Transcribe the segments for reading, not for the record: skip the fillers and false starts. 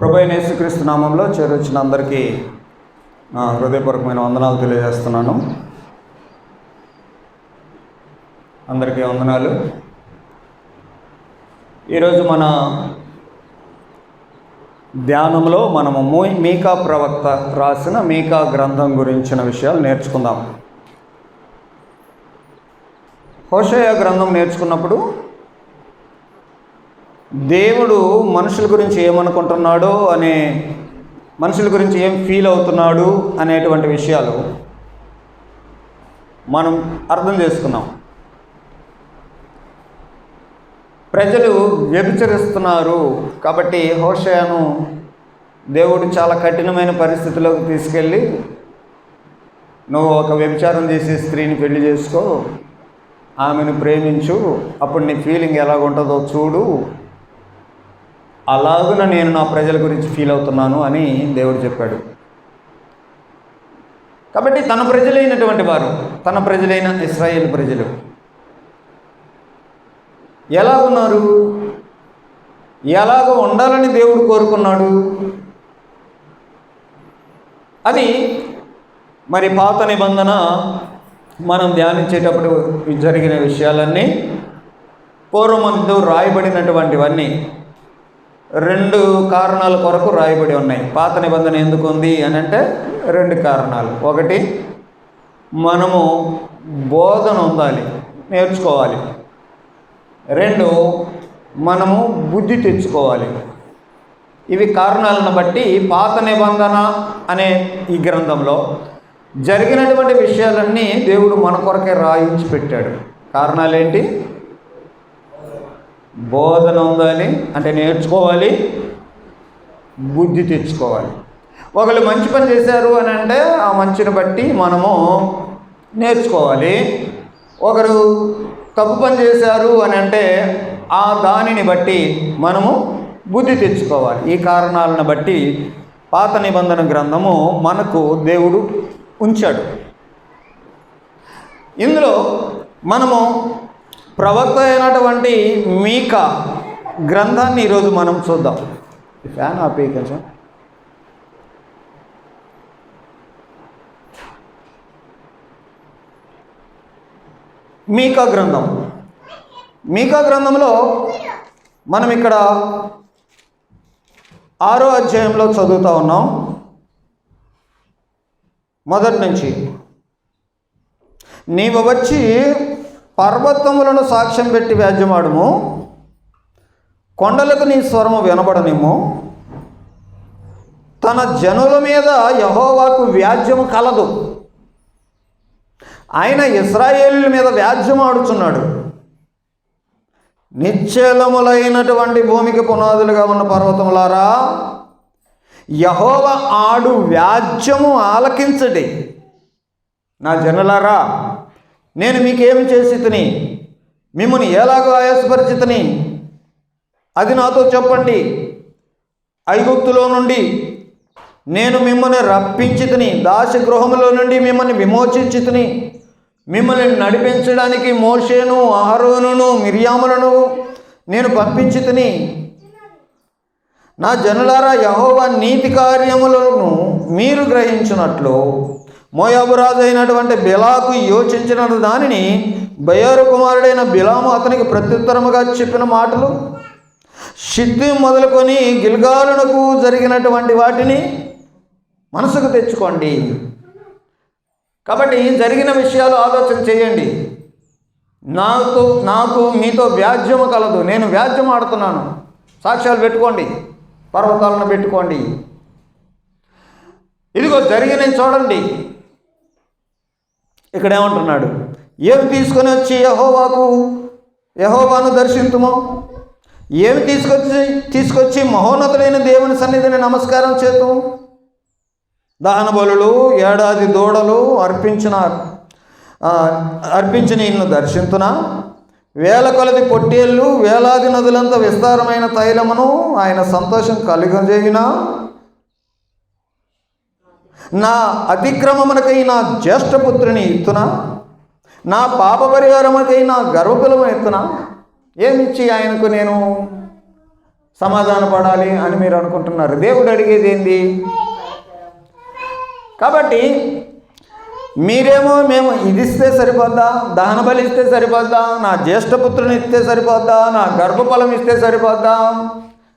ప్రభువైన యేసుక్రీస్తు నామంలో చేరొచ్చిన అందరికీ నా హృదయపూర్వకమైన వందనాలు తెలియజేస్తున్నాను. అందరికీ వందనాలు. ఈరోజు మన ధ్యానంలో మనము మీకా ప్రవక్త రాసిన మీకా గ్రంథం గురించిన విషయాలు నేర్చుకుందాం. హోషేయ గ్రంథం నేర్చుకున్నప్పుడు దేవుడు మనుషుల గురించి ఏమనుకుంటున్నాడో మనుషుల గురించి ఏం ఫీల్ అవుతున్నాడు అనేటువంటి విషయాలు మనం అర్థం చేసుకున్నాం. ప్రజలు వ్యభిచరిస్తున్నారు కాబట్టి హోషేయను దేవుడు చాలా కఠినమైన పరిస్థితిలోకి తీసుకెళ్ళి, నువ్వు ఒక వ్యభిచారం చేసే స్త్రీని పెళ్లి చేసుకో, ఆమెను ప్రేమించు, అప్పుడు నీ ఫీలింగ్ ఎలాగుంటుందో చూడు, అలాగున నేను నా ప్రజల గురించి ఫీల్ అవుతున్నాను అని దేవుడు చెప్పాడు. కాబట్టి తన ప్రజలైనటువంటి వారు, తన ప్రజలైన ఇశ్రాయేలు ప్రజలు ఎలా ఉన్నారు, ఎలాగ ఉండాలని దేవుడు కోరుకున్నాడు. అది మరి పాత నిబంధన మనం ధ్యానించేటప్పుడు జరిగిన విషయాలన్నీ పూర్వమందు రాయబడినటువంటివన్నీ 2 కారణాల కొరకు రాయబడి ఉన్నాయి. పాత నిబంధన ఎందుకు ఉంది అని అంటే 2 కారణాలు. ఒకటి, మనము బోధన ఉండాలి, నేర్చుకోవాలి. 2, మనము బుద్ధి తెచ్చుకోవాలి. ఇవి కారణాలను బట్టి పాత నిబంధన అనే ఈ గ్రంథంలో జరిగినటువంటి విషయాలన్నీ దేవుడు మన కొరకే రాయించి పెట్టాడు. కారణాలేంటి? బోధన ఉండాలి అంటే నేర్చుకోవాలి, బుద్ధి తెచ్చుకోవాలి. ఒకళ్ళు మంచి పని చేశారు అని అంటే ఆ మంచిని బట్టి మనము నేర్చుకోవాలి. ఒకరు తప్పు పని చేశారు అని అంటే ఆ దానిని బట్టి మనము బుద్ధి తెచ్చుకోవాలి. ఈ కారణాలను బట్టి పాత నిబంధన గ్రంథము మనకు దేవుడు ఉంచాడు. ఇందులో మనము ప్రవక్త అయినటువంటి మీకా గ్రంథాన్ని ఈరోజు మనం చూద్దాం. ఫ్యాన్ ఆపే కొంచెం. మీకా గ్రంథం. మీకా గ్రంథంలో మనం ఇక్కడ 6వ అధ్యాయంలో చదువుతూ ఉన్నాం. మొదటి నుంచి, నీవు వచ్చి పర్వతములను సాక్ష్యం పెట్టి వ్యాజ్యమాడుము, కొండలకు నీ స్వరము వినబడనిమ్ము. తన జనుల మీద యెహోవాకు వ్యాజ్యము కలదు, ఆయన ఇశ్రాయేలుల మీద వ్యాజ్యమాడుచున్నాడు. నిశ్చలములైనటువంటి భూమికి పునాదులుగా ఉన్న పర్వతములారా, యెహోవా ఆడు వ్యాజ్యము ఆలకించడి. నా జనులారా, నేను మీకేమి చేసి తిని, మిమ్మల్ని ఎలాగో ఆయాసపరిచితిని అది నాతో చెప్పండి. ఐగుప్తులో నుండి నేను మిమ్మల్ని రప్పించి తిని, దాసగృహములో నుండి మిమ్మల్ని విమోచించి తిని, మిమ్మల్ని నడిపించడానికి మోషేను, అహరోనును, మిర్యాములను నేను పంపించి తిని. నా జనులారా, యెహోవా నీతి కార్యములను మీరు గ్రహించినట్లు మోయాబు రాజు అయినటువంటి బిలాకు యోచించిన దానిని బయోరు కుమారుడైన బిలాము అతనికి ప్రత్యుత్తరముగా చెప్పిన మాటలు, షిత్తీం మొదలుకొని గిల్గాలునకు జరిగినటువంటి వాటిని మనసుకు తెచ్చుకోండి. కాబట్టి జరిగిన విషయాలు ఆలోచన చేయండి. నాకు మీతో వ్యాజ్యము కలదు, నేను వ్యాజ్యం ఆడుతున్నాను. సాక్ష్యాలు పెట్టుకోండి, పర్వతాలను పెట్టుకోండి. ఇదిగో జరిగినవి చూడండి. ఇక్కడ ఏమంటున్నాడు? ఏమి తీసుకొని వచ్చి యెహోవాను దర్శింతుమో, ఏమి తీసుకొచ్చి మహోన్నతులైన దేవుని సన్నిధిని నమస్కారం చేతు. దహన బలులు, ఏడాది దూడలు అర్పించిన నిన్ను దర్శింతునా? వేల కొలది పొట్టేళ్ళు, వేలాది నదులంత విస్తారమైన తైలమును ఆయన సంతోషం కలుగజేయునా? నా అతిక్రమమునకై నా జ్యేష్ఠపుత్రుని ఎత్తునా? నా పాప పరిహారమునకై నా గర్భఫలము ఎత్తునా? ఏమిచ్చి ఆయనకు నేను సమాధాన పడాలి అని మీరు అనుకుంటున్నారు. దేవుడు అడిగేది ఏంది? కాబట్టి మీరేమో మేము ఇది ఇస్తే సరిపోద్దా, దహన బలి ఇస్తే సరిపోద్దా, నా జ్యేష్ఠపుత్రుని ఇస్తే సరిపోద్దా, నా గర్భఫలం ఇస్తే సరిపోద్దా,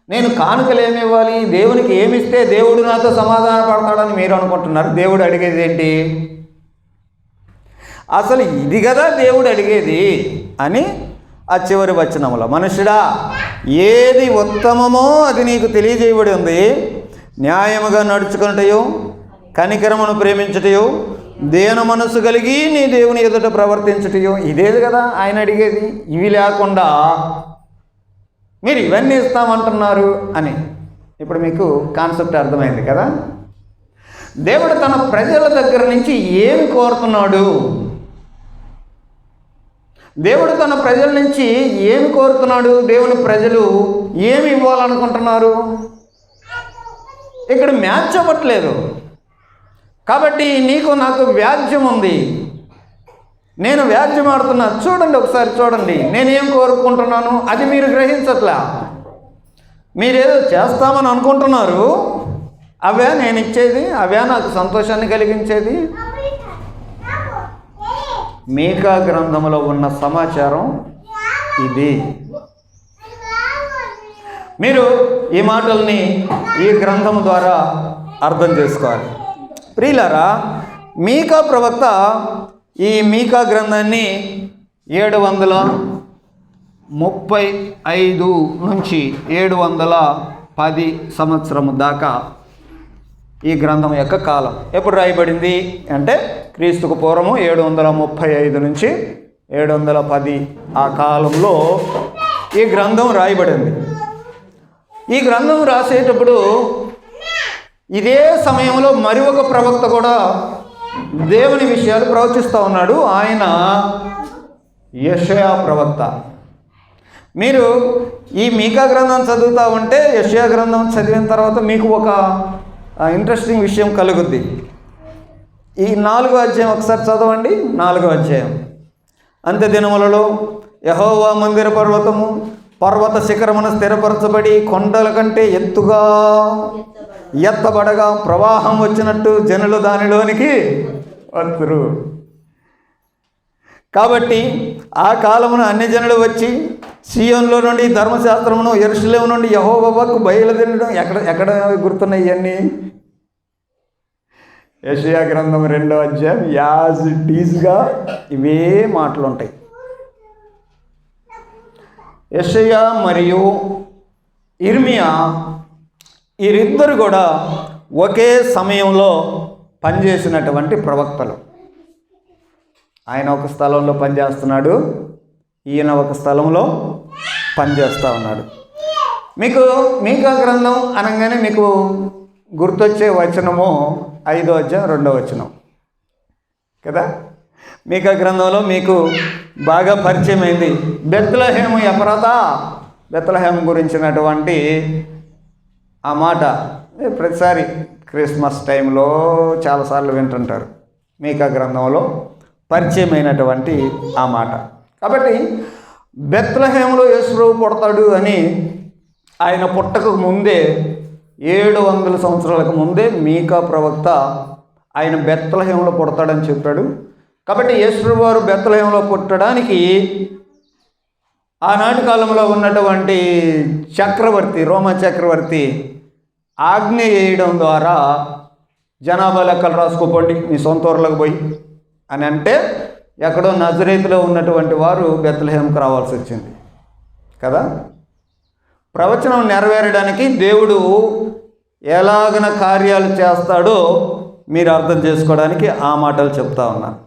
నేను కానుకలు ఏమి ఇవ్వాలి, దేవునికి ఏమి ఇస్తే దేవుడు నాతో సమాధాన పడతాడని మీరు అనుకుంటున్నారు. దేవుడు అడిగేది ఏంటి? అసలు ఇది కదా దేవుడు అడిగేది అని ఆ చివరి వచనంలో, మనుషుడా ఏది ఉత్తమమో అది నీకు తెలియజేయబడి ఉంది, న్యాయముగా నడుచుకున్నటయో కనికరమును ప్రేమించుటయో దేన మనసు కలిగి నీ దేవుని ఎదుట ప్రవర్తించుటయో, ఇదేది కదా ఆయన అడిగేది. ఇవి లేకుండా మీరు ఇవన్నీ ఇస్తామంటున్నారు అని. ఇప్పుడు మీకు కాన్సెప్ట్ అర్థమైంది కదా. దేవుడు తన ప్రజల దగ్గర నుంచి ఏమి కోరుతున్నాడు? దేవుడు తన ప్రజల నుంచి ఏమి కోరుతున్నాడు? దేవుని ప్రజలు ఏమి ఇవ్వాలనుకుంటున్నారు? ఇక్కడ మ్యాచ్ అవ్వట్లేదు. కాబట్టి నీకు నాకు వ్యాజ్యం ఉంది, నేను వ్యాజ్యం ఆడుతున్నా. చూడండి, ఒకసారి చూడండి, నేనేం కోరుకుంటున్నాను అది మీరు గ్రహించట్లా. మీరేదో చేస్తామని అనుకుంటున్నారు. అవే నేను ఇచ్చేది, అవే నాకు సంతోషాన్ని కలిగించేది. మీకా గ్రంథంలో ఉన్న సమాచారం ఇది. మీరు ఈ మాటల్ని ఈ గ్రంథం ద్వారా అర్థం చేసుకోవాలి. ప్రియులారా, మీకా ప్రవక్త ఈ మీకా గ్రంథాన్ని 735 నుంచి 710 సంవత్సరం దాకా ఈ గ్రంథం యొక్క కాలం ఎప్పుడు రాయబడింది అంటే క్రీస్తుకు పూర్వము 735 నుంచి 710 ఆ కాలంలో ఈ గ్రంథం రాయబడింది. ఈ గ్రంథం రాసేటప్పుడు ఇదే సమయంలో మరి ఒక ప్రవక్త కూడా దేవుని విషయాలు ప్రవచిస్తూ ఉన్నాడు. ఆయన యెషయా ప్రవక్త. మీరు ఈ మీకా గ్రంథం చదువుతూ ఉంటే, యెషయా గ్రంథం చదివిన తర్వాత మీకు ఒక ఇంట్రెస్టింగ్ విషయం కలుగుద్ది. ఈ 4వ అధ్యాయం ఒకసారి చదవండి. 4వ అధ్యాయం. అంత్య దినములలో యెహోవా మందిర పర్వత శిఖరమున స్థిరపరచబడి కొండల కంటే ఎత్తబడగా ప్రవాహం వచ్చినట్టు జనులు దానిలోనికి వస్తురు. కాబట్టి ఆ కాలమున అన్ని జనులు వచ్చి సీయోనులో నుండి ధర్మశాస్త్రమును, యెరూషలేము నుండి యెహోవాకు బయలుదేరడం. ఎక్కడ గుర్తున్నాయి ఇవన్నీ? యెషయా గ్రంథం 2వ అధ్యాయం యాజ్ ఇట్ ఈజ్గా ఇవే మాటలు ఉంటాయి. యెషయా మరియు ఇర్మియా వీరిద్దరు కూడా ఒకే సమయంలో పనిచేసినటువంటి ప్రవక్తలు. ఆయన ఒక స్థలంలో పనిచేస్తున్నాడు, ఈయన ఒక స్థలంలో పనిచేస్తూ ఉన్నాడు. మీకు మీకా గ్రంథం అనగానే మీకు గుర్తొచ్చే వచనము 5వ అధ్యాయం 2వ వచనం కదా. మీకా గ్రంథంలో మీకు బాగా పరిచయం అయింది బెత్లెహేము ఎఫ్రాతా, బెత్లెహేము గురించినటువంటి ఆ మాట ప్రతిసారి క్రిస్మస్ టైంలో చాలాసార్లు వింటుంటారు. మీకా గ్రంథంలో పరిచయమైనటువంటి ఆ మాట. కాబట్టి బెత్లెహేములో యేసుప్రభు పుడతాడు అని ఆయన పుట్టక ముందే 700 సంవత్సరాలకు ముందే మీకా ప్రవక్త ఆయన బెత్లెహేములో పుడతాడని చెప్పాడు. కాబట్టి యేసుప్రభు వారు బెత్లెహేములో పుట్టడానికి ఆనాటి కాలంలో ఉన్నటువంటి చక్రవర్తి, రోమా చక్రవర్తి ఆజ్ఞ వేయడం ద్వారా జనాభా లెక్కలు రాసుకోపోండి మీ సొంత ఊర్లకు పోయి అని అంటే, ఎక్కడో నజరేతులో ఉన్నటువంటి వారు బెత్లెహేముకు రావాల్సి వచ్చింది కదా. ప్రవచనం నెరవేరడానికి దేవుడు ఎలాగన కార్యాలు చేస్తాడో మీరు అర్థం చేసుకోవడానికి ఆ మాటలు చెప్తా ఉన్నాను.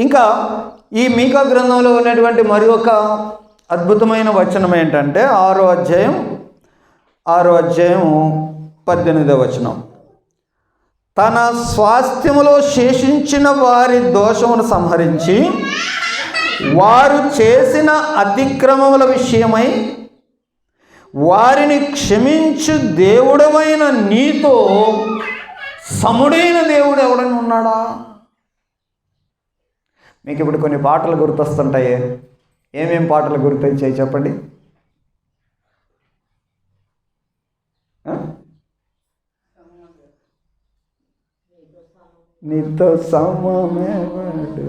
ఇంకా ఈ మీకా గ్రంథంలో ఉన్నటువంటి మరి ఒక అద్భుతమైన వచనం ఏంటంటే 6వ అధ్యాయం 18వ వచనం. తన స్వాస్థ్యములో శేషించిన వారి దోషమును సంహరించి వారు చేసిన అతిక్రమముల విషయమై వారిని క్షమించు దేవుడవైన నీతో సముడైన దేవుడు ఎవడని ఉన్నాడా? మీకు ఇప్పుడు కొన్ని పాటలు గుర్తొస్తుంటాయి. ఏమేం పాటలు గుర్తొచ్చాయి చెప్పండి. నీతో సమమెవడు.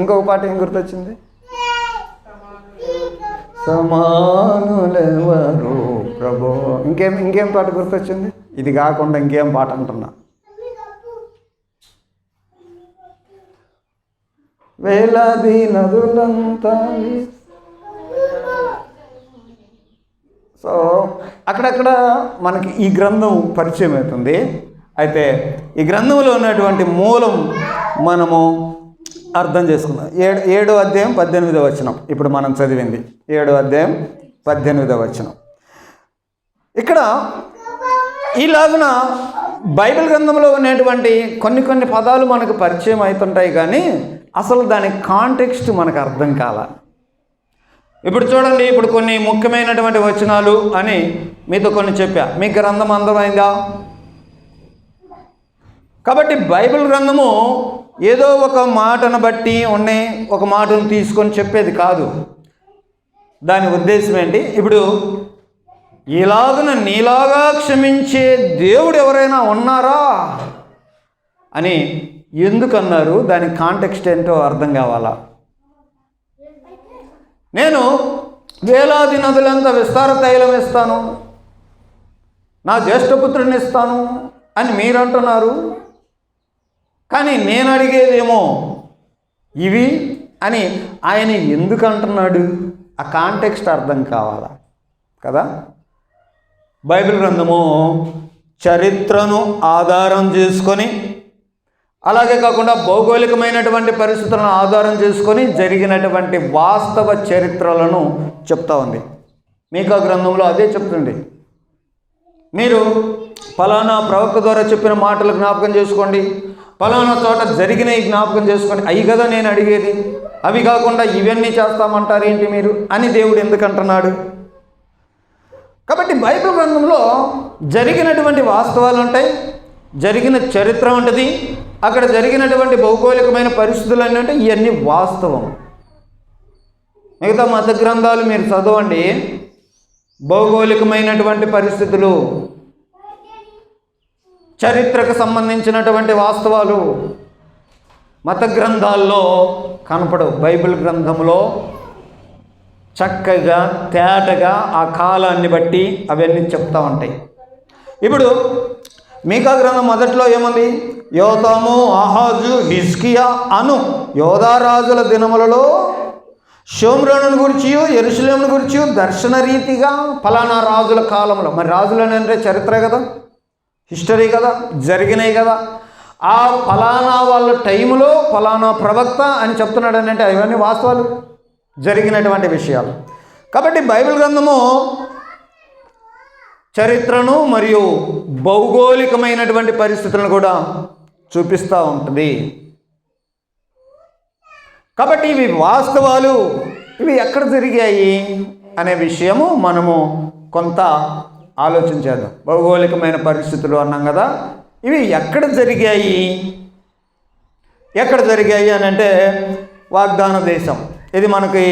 ఇంకొక పాట ఏం గుర్తొచ్చింది? సమానులెవరు ప్రభు. ఇంకేం పాట గుర్తొచ్చింది? ఇది కాకుండా ఇంకేం పాట అంటున్నా? వేలాది నదులంతా. సో అక్కడక్కడ మనకి ఈ గ్రంథం పరిచయం అవుతుంది. అయితే ఈ గ్రంథంలో ఉన్నటువంటి మూలం మనము అర్థం చేసుకుందాం. 7వ అధ్యాయం 18వ వచనం ఇప్పుడు మనం చదివింది. 7వ అధ్యాయం 18వ వచనం. ఇక్కడ ఇలాగున బైబిల్ గ్రంథంలో ఉన్నటువంటి కొన్ని పదాలు మనకు పరిచయం అవుతుంటాయి, కానీ అసలు దాని కాంటెక్స్ట్ మనకు అర్థం కాల. ఇప్పుడు చూడండి, ఇప్పుడు కొన్ని ముఖ్యమైనటువంటి వచనాలు అని మీతో కొన్ని చెప్పా. మీ గ్రంథం అందమైందా? కాబట్టి బైబిల్ గ్రంథము ఏదో ఒక మాటను బట్టి ఒక మాటను తీసుకొని చెప్పేది కాదు. దాని ఉద్దేశం ఏంటి? ఇప్పుడు ఇలాగున నీలాగా క్షమించే దేవుడు ఎవరైనా ఉన్నారా అని ఎందుకన్నారు? దాని కాంటెక్స్ట్ ఏంటో అర్థం కావాలా? నేను వేలాది నదులంతా విస్తార తైలం ఇస్తాను, నా జ్యేష్ఠపుత్రుని ఇస్తాను అని మీరు అంటున్నారు, కానీ నేను అడిగేదేమో ఇవి అని ఆయన ఎందుకు అంటున్నాడు? ఆ కాంటెక్స్ట్ అర్థం కావాలా కదా? బైబిల్ గ్రంథము చరిత్రను ఆధారం చేసుకొని, అలాగే కాకుండా భౌగోళికమైనటువంటి పరిస్థితులను ఆధారం చేసుకొని జరిగినటువంటి వాస్తవ చరిత్రలను చెప్తా ఉంది. మీకా గ్రంథంలో అదే చెప్తుంది. మీరు ఫలానా ప్రవక్త ద్వారా చెప్పిన మాటలు జ్ఞాపకం చేసుకోండి, ఫలానా చోట జరిగినవి జ్ఞాపకం చేసుకోండి. అవి కదా నేను అడిగేది. అవి కాకుండా ఇవన్నీ చేస్తామంటారు ఏంటి మీరు అని దేవుడు ఎందుకు అంటున్నాడు? కాబట్టి బైబిల్ గ్రంథంలో జరిగినటువంటి వాస్తవాలు ఉంటాయి, జరిగిన చరిత్ర ఉంటుంది, అక్కడ జరిగినటువంటి భౌగోళికమైన పరిస్థితులు అన్నీ ఉంటాయి. ఇవన్నీ వాస్తవం. మిగతా మత గ్రంథాలు మీరు చదవండి, భౌగోళికమైనటువంటి పరిస్థితులు, చరిత్రకు సంబంధించినటువంటి వాస్తవాలు మత గ్రంథాల్లో కనపడవు. బైబిల్ గ్రంథంలో చక్కగా తేటగా ఆ కాలాన్ని బట్టి అవన్నీ చెప్తూ ఉంటాయి. ఇప్పుడు మీకా గ్రంథం మొదట్లో ఏముంది? యోతాము, ఆహాజు, హిజ్కియా అను యోధారాజుల దినములలో షోమ్రోనుని గురించి, యెరూషలేమును గురించి దర్శన రీతిగా ఫలానా రాజుల కాలంలో. మరి రాజులు అంటే చరిత్ర కదా, హిస్టరీ కదా, జరిగినాయి కదా. ఆ ఫలానా వాళ్ళ టైంలో ఫలానా ప్రవక్త అని చెప్తున్నాడు అని అంటే అవన్నీ వాస్తవాలు, జరిగినటువంటి విషయాలు. కాబట్టి బైబిల్ గ్రంథము చరిత్రను మరియు భౌగోళికమైనటువంటి పరిస్థితులను కూడా చూపిస్తూ ఉంటుంది. కాబట్టి ఇవి వాస్తవాలు. ఇవి ఎక్కడ జరిగాయి అనే విషయము మనము కొంత ఆలోచించేద్దాం. భౌగోళికమైన పరిస్థితులు అన్నాం కదా, ఇవి ఎక్కడ జరిగాయి అని అంటే వాగ్దాన దేశం. ఇది మనకి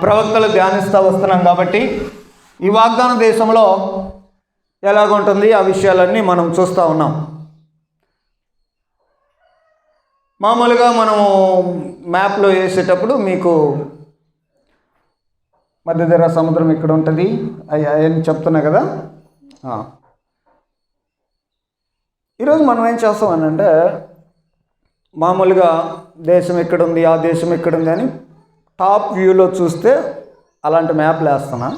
ప్రవక్తలు ధ్యానిస్తూ వస్తున్నాం కాబట్టి ఈ వాగ్దాన దేశంలో ఎలాగుంటుంది ఆ విషయాలన్నీ మనం చూస్తూ ఉన్నాం. మామూలుగా మనము మ్యాప్లో వేసేటప్పుడు మీకు మధ్యధరా సముద్రం ఇక్కడ ఉంటుంది అని చెప్తున్నా కదా. ఈరోజు మనం ఏం చేస్తామని అంటే మామూలుగా దేశం ఎక్కడుంది, ఆ దేశం ఎక్కడుంది అని టాప్ వ్యూలో చూస్తే అలాంటి మ్యాప్లు వేస్తున్నా.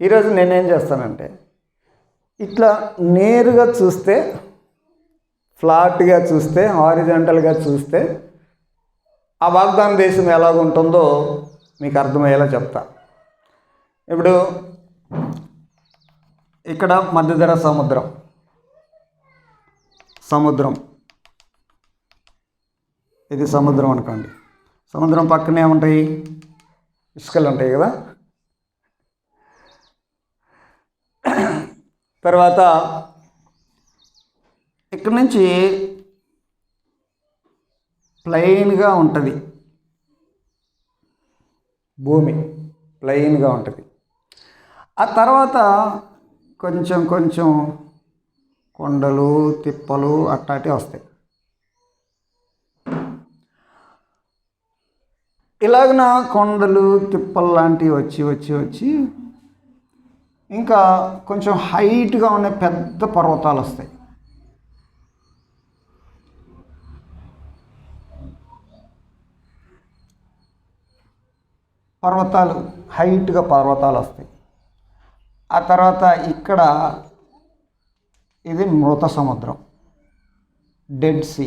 ఈరోజు నేనేం చేస్తానంటే ఇట్లా నేరుగా చూస్తే, ఫ్లాట్గా చూస్తే, హారిజాంటల్గా చూస్తే ఆ వాగ్దాన దేశం ఎలాగుంటుందో మీకు అర్థమయ్యేలా చెప్తా. ఇప్పుడు ఇక్కడ మధ్యధరా సముద్రం ఇది సముద్రం అనుకోండి. సముద్రం పక్కనే ఉంటాయి ఇసుకలు ఉంటాయి కదా. తర్వాత ఇక్కడ నుంచి ప్లెయిన్గా ఉంటుంది, భూమి ప్లెయిన్గా ఉంటుంది. ఆ తర్వాత కొంచెం కొండలు తిప్పలు అట్టాటి వస్తాయి. ఇలాగన కొండలు తిప్పలు లాంటివి వచ్చి ఇంకా కొంచెం హైట్గా ఉన్న పెద్ద పర్వతాలు వస్తాయి. హైట్గా పర్వతాలు వస్తాయి. ఆ తర్వాత ఇక్కడ ఇది మృత సముద్రం, డెడ్ సీ.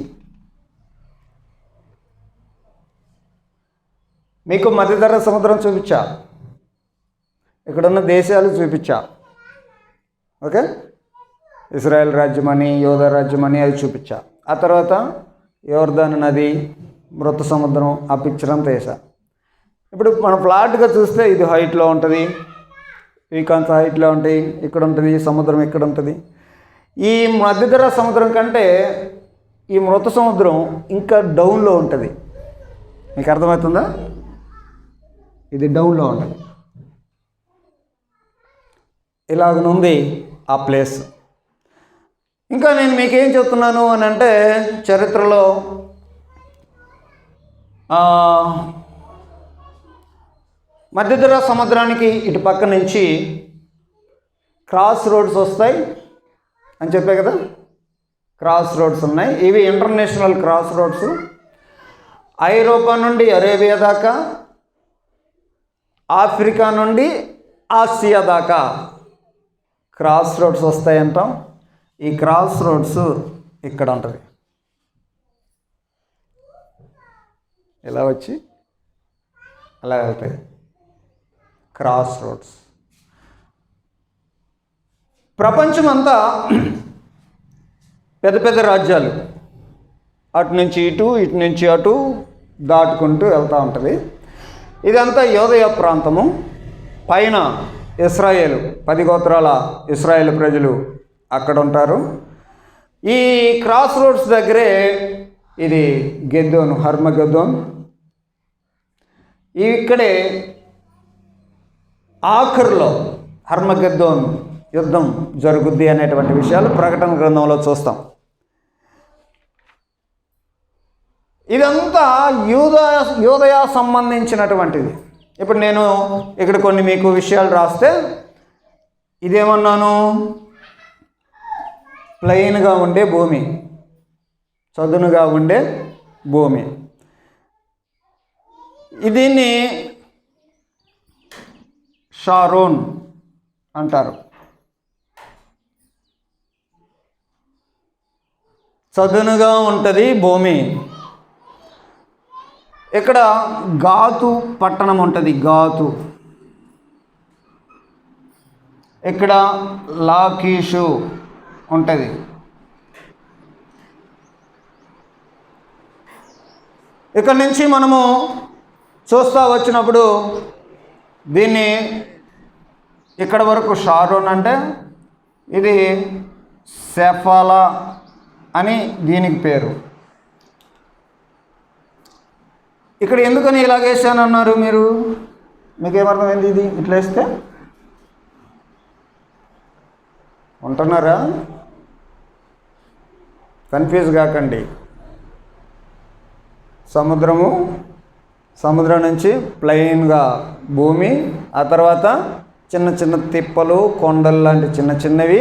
మీకు మధ్యధరా సముద్రం చూపించా, ఇక్కడున్న దేశాలు చూపించా. ఓకే, ఇజ్రాయెల్ రాజ్యం అని, యోధా రాజ్యం అని అది చూపించా. ఆ తర్వాత యోర్దాను నది, మృత సముద్రం, ఆ పిక్చర్ అంతా వేసా. ఇప్పుడు మనం ఫ్లాట్గా చూస్తే ఇది హైట్లో ఉంటుంది, శ్రీకాంత్ హైట్లో ఉంటాయి, ఇక్కడ ఉంటుంది సముద్రం, ఇక్కడ ఉంటుంది. ఈ మధ్యధరా సముద్రం కంటే ఈ మృత సముద్రం ఇంకా డౌన్లో ఉంటుంది. మీకు అర్థమవుతుందా? ఇది డౌన్లో ఉంటుంది. ఇలాగనుంది ఆ ప్లేస్. ఇంకా నేను మీకేం చెప్తున్నాను అని అంటే, చరిత్రలో మధ్యధరా సముద్రానికి ఇటు పక్క నుంచి క్రాస్ రోడ్స్ వస్తాయి అని చెప్పే కదా, క్రాస్ రోడ్స్ ఉన్నాయి. ఇవి ఇంటర్నేషనల్ క్రాస్ రోడ్స్. ఐరోపా నుండి అరేబియా దాకా, ఆఫ్రికా నుండి ఆసియా దాకా క్రాస్ రోడ్స్ వస్తాయంటాం. ఈ క్రాస్ రోడ్స్ ఇక్కడ ఉంటుంది. ఇలా వచ్చి అలా వెళ్తాయి క్రాస్ రోడ్స్. ప్రపంచమంతా పెద్ద పెద్ద రాజ్యాలు అటు నుంచి ఇటు, ఇటు నుంచి అటు దాటుకుంటూ వెళ్తూ ఉంటుంది. ఇదంతా యోదయ ప్రాంతము. పైన ఇస్రాయేలు, 10 గోత్రాల ఇస్రాయేల్ ప్రజలు అక్కడ ఉంటారు. ఈ క్రాస్ రోడ్స్ దగ్గరే ఇది గెద్దోన్, హర్మగెద్దోన్. ఇక్కడే ఆఖరులో హర్మగెద్దోన్ యుద్ధం జరుగుద్ది అనేటువంటి విషయాలు ప్రకటన గ్రంథంలో చూస్తాం. ఇదంతా యూదయ సంబంధించినటువంటిది. ఇప్పుడు నేను ఇక్కడ కొన్ని మీకు విషయాలు రాస్తే, ఇదేమన్నాను, ప్లెయిన్గా ఉండే భూమి, చదునుగా ఉండే భూమి. దీన్ని షారోన్ అంటారు. చదునుగా ఉంటుంది భూమి. ఇక్కడ గాతు పట్టణం ఉంటుంది, గాతు. ఇక్కడ లాకీషు ఉంటుంది. ఇక్కడ నుంచి మనము చూస్తూ వచ్చినప్పుడు దీన్ని ఇక్కడ వరకు షారోన్ అంటే, ఇది సెఫాలా అని దీనికి పేరు. ఇక్కడ ఎందుకని ఇలాగేసానన్నారు మీరు? మీకేమర్థమైంది? ఇది ఇట్లా వేస్తే ఉంటున్నారా? కన్ఫ్యూజ్ కాకండి. సముద్రం నుంచి ప్లెయిన్గా భూమి, ఆ తర్వాత చిన్న చిన్న తిప్పలు, కొండలు లాంటి చిన్న చిన్నవి,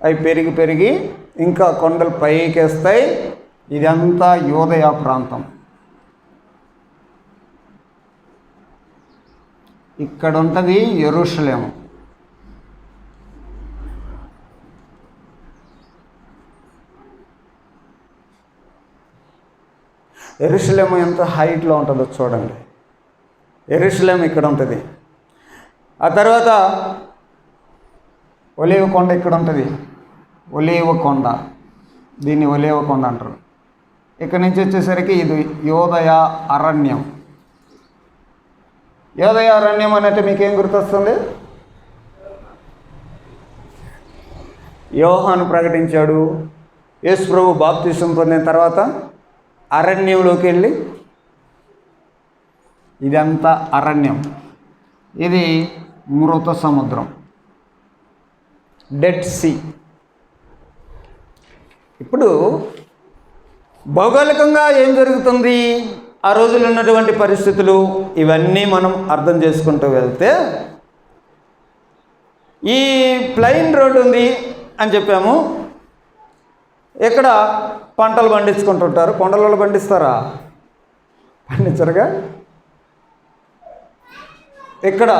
అవి పెరిగి ఇంకా కొండలు పైకి వస్తాయి. ఇదంతా యూదయ ప్రాంతం. ఇక్కడ ఉంటుంది యెరూషలేము. యెరూషలేము ఎంత హైట్లో ఉంటుందో చూడండి. యెరూషలేము ఇక్కడ ఉంటుంది. ఆ తర్వాత ఒలీవ కొండ ఇక్కడ ఉంటుంది. ఒలీవ కొండ, దీన్ని ఒలీవ కొండ అంటారు. ఇక్కడ నుంచి వచ్చేసరికి ఇది యోదయ అరణ్యం. యోదయ అరణ్యం అంటే మీకేం గుర్తొస్తుంది? యోహాను ప్రకటించాడు. యేసు ప్రభు బాప్తిసం పొందిన తర్వాత అరణ్యంలోకి వెళ్ళి, ఇదంతా అరణ్యం. ఇది మృత సముద్రం, డెడ్ సీ. ఇప్పుడు భౌగోళికంగా ఏం జరుగుతుంది, ఆ రోజుల్లో ఉన్నటువంటి పరిస్థితులు ఇవన్నీ మనం అర్థం చేసుకుంటూ వెళ్తే, ఈ ప్లెయిన్ రోడ్ ఉంది అని చెప్పాము. ఇక్కడ పంటలు పండించుకుంటుంటారు. కొండలలో పండిస్తారా? పండించరుగా. ఇక్కడ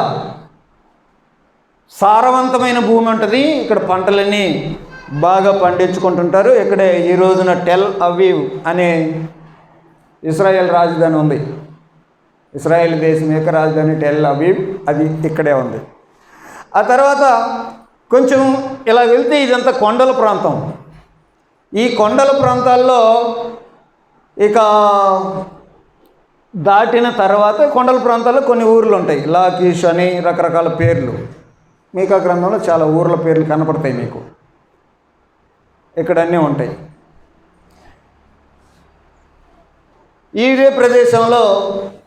సారవంతమైన భూమి ఉంటుంది. ఇక్కడ పంటలన్నీ బాగా పండించుకుంటుంటారు. ఇక్కడే ఈ రోజున టెల్ అవీవ్ అనే ఇజ్రాయెల్ రాజధాని ఉంది. ఇజ్రాయెల్ దేశం యొక్క రాజధాని టెల్ అవీవ్, అది ఇక్కడే ఉంది. ఆ తర్వాత కొంచెం ఇలా వెళ్తే ఇదంతా కొండల ప్రాంతం. ఈ కొండల ప్రాంతాల్లో ఇక దాటిన తర్వాత కొండల ప్రాంతాల్లో కొన్ని ఊర్లు ఉంటాయి. లాకీష్ అని రకరకాల పేర్లు, మీకా గ్రంథంలో చాలా ఊర్ల పేర్లు కనపడతాయి మీకు. ఇక్కడ అన్నీ ఉంటాయి. ఇదే ప్రదేశంలో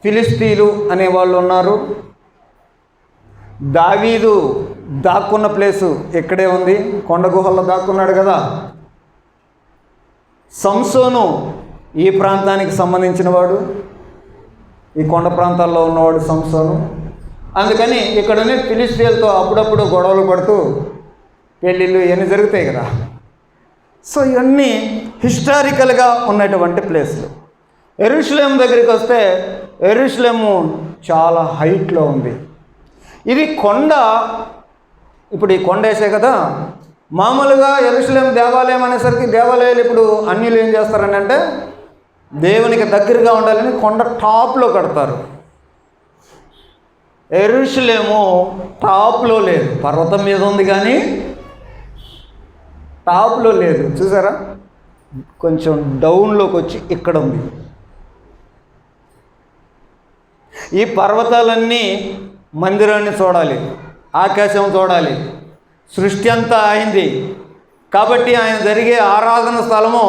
ఫిలిస్తీన్లు అనేవాళ్ళు ఉన్నారు. దావీదు దాక్కున్న ప్లేసు ఇక్కడే ఉంది, కొండ గుహల్లో దాక్కున్నాడు కదా. సంసోను ఈ ప్రాంతానికి సంబంధించిన వాడు, ఈ కొండ ప్రాంతాల్లో ఉన్నవాడు సంసోను. అందుకని ఇక్కడనే ఫిలిస్తీన్లతో అప్పుడప్పుడు గొడవలు పడుతూ పెళ్ళిళ్ళు ఇవన్నీ జరుగుతాయి కదా. సో ఇవన్నీ హిస్టారికల్గా ఉన్నటువంటి ప్లేస్లు. యెరూషలేము దగ్గరికి వస్తే యెరూషలేము చాలా హైట్లో ఉంది. ఇది కొండ. ఇప్పుడు ఈ కొండ వేసే కదా. మామూలుగా యెరూషలేము దేవాలయం అనేసరికి దేవాలయాలు ఇప్పుడు అన్యులు ఏం చేస్తారని అంటే దేవునికి దగ్గరగా ఉండాలని కొండ టాప్లో కడతారు. యెరూషలేము టాప్లో లేదు, పర్వతం మీద ఉంది కానీ టాప్లో లేదు. చూసారా, కొంచెం డౌన్లోకి వచ్చి ఇక్కడ ఉంది. ఈ పర్వతాలన్నీ మందిరాన్ని చూడాలి, ఆకాశం చూడాలి, సృష్టి అంతా అయింది కాబట్టి ఆయన జరిగే ఆరాధన స్థలము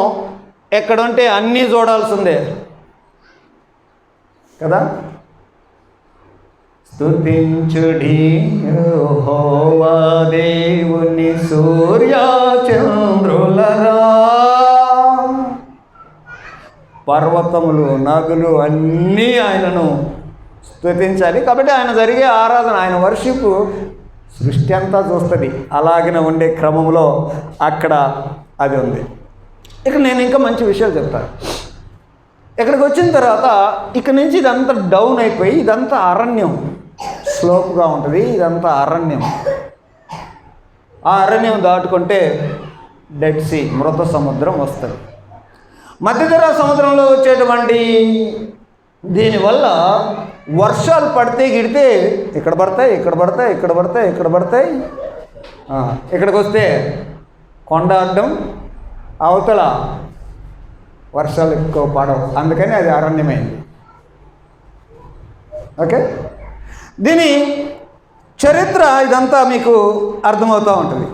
ఎక్కడుంటే అన్నీ చూడాల్సిందే కదా. స్తుతించుడి యెహోవా దేవుని సూర్య చంద్రులరా. పర్వతములు నదులు అన్నీ ఆయనను స్తుతించాలి కాబట్టి ఆయన జరిగే ఆరాధన, ఆయన వర్షిప్ సృష్టి అంతా చూస్తుంది. అలాగిన ఉండే క్రమంలో అక్కడ అది ఉంది. ఇక నేను ఇంకా మంచి విషయాలు చెప్తాను. ఇక్కడికి వచ్చిన తర్వాత ఇక్కడ నుంచి ఇదంతా డౌన్ అయిపోయి ఇదంతా అరణ్యం, స్లోప్గా ఉంటుంది. ఇదంతా అరణ్యం. ఆ అరణ్యం దాటుకుంటే డెడ్ సీ, మృత సముద్రం వస్తుంది. మధ్యధరా సముద్రంలో వచ్చేటువంటి దీనివల్ల వర్షాలు పడితే గిడితే ఇక్కడ పడతాయి, ఇక్కడ పడతాయి, ఇక్కడ పడతాయి, ఇక్కడ పడతాయి. ఇక్కడికి వస్తే కొండ అడ్డం, అవతల వర్షాలు ఎక్కువ పడవు. అందుకని అది అరణ్యమైంది. ఓకే, దీని చరిత్ర ఇదంతా మీకు అర్థమవుతూ ఉంటుంది.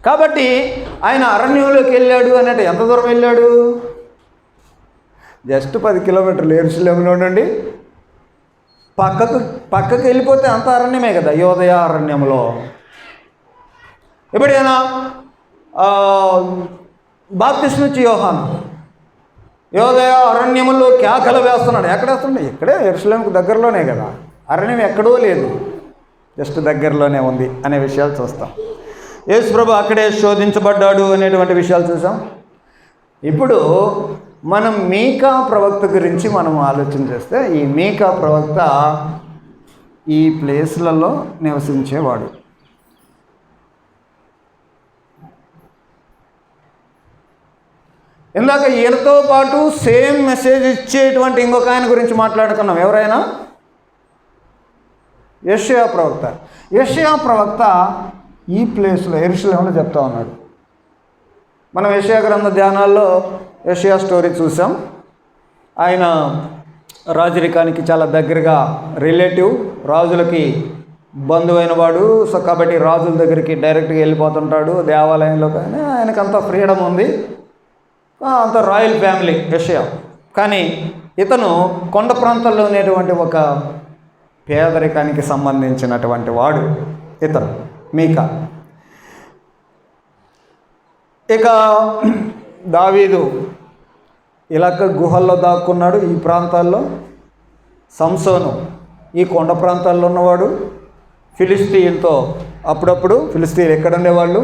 కాబట్టి ఆయన అరణ్యంలోకి వెళ్ళాడు అన్నట్టు ఎంత దూరం వెళ్ళాడు? జస్ట్ 10 కిలోమీటర్లు యెరూషలేములో నుండి పక్కకు వెళ్ళిపోతే అంత అరణ్యమే కదా, యోదయ అరణ్యంలో. ఎప్పుడైనా బాప్తిస్మా ఇచ్చే యోహాను యోదయ అరణ్యములో కేకలు వేస్తున్నాడు. ఎక్కడ వేస్తున్నాడు? ఇక్కడే యెరూషలేముకు దగ్గరలోనే కదా. అరణ్యం ఎక్కడో లేదు, జస్ట్ దగ్గరలోనే ఉంది అనే విషయాలు చూస్తాం. యేసు ప్రభు అక్కడే శోధించబడ్డాడు అనేటువంటి విషయాలు చూసాం. ఇప్పుడు మనం మీకా ప్రవక్త గురించి మనం ఆలోచన చేస్తే, ఈ మీకా ప్రవక్త ఈ ప్లేస్లలో నివసించేవాడు. ఇందాక ఈయనతో పాటు సేమ్ మెసేజ్ ఇచ్చేటువంటి ఇంకొక ఆయన గురించి మాట్లాడుకున్నాం. ఎవరైనా? యెషయా ప్రవక్త. యెషయా ప్రవక్త ఈ ప్లేస్లో యెరూషలేములో చెప్తా ఉన్నాడు. మనం యెషయా గ్రంథ ధ్యానాల్లో యెషయా స్టోరీ చూసాం. ఆయన రాజరికానికి చాలా దగ్గరగా రిలేటివ్, రాజులకి బంధువైన వాడు. సో కాబట్టి రాజుల దగ్గరికి డైరెక్ట్గా వెళ్ళిపోతుంటాడు దేవాలయంలో. కానీ ఆయనకంత ఫ్రీడమ్ ఉంది, అంత రాయల్ ఫ్యామిలీ యెషయా. కానీ ఇతను కొండ ప్రాంతాల్లో ఉండేటువంటి ఒక పేదరికానికి సంబంధించినటువంటి వాడు ఇతను మీకా. ఇక దావీదు ఇలాగ గుహల్లో దాక్కున్నాడు. ఈ ప్రాంతాల్లో సంసోను ఈ కొండ ప్రాంతాల్లో ఉన్నవాడు. ఫిలిస్తీన్తో అప్పుడప్పుడు ఫిలిస్తీన్లు ఎక్కడ ఉండేవాళ్ళు?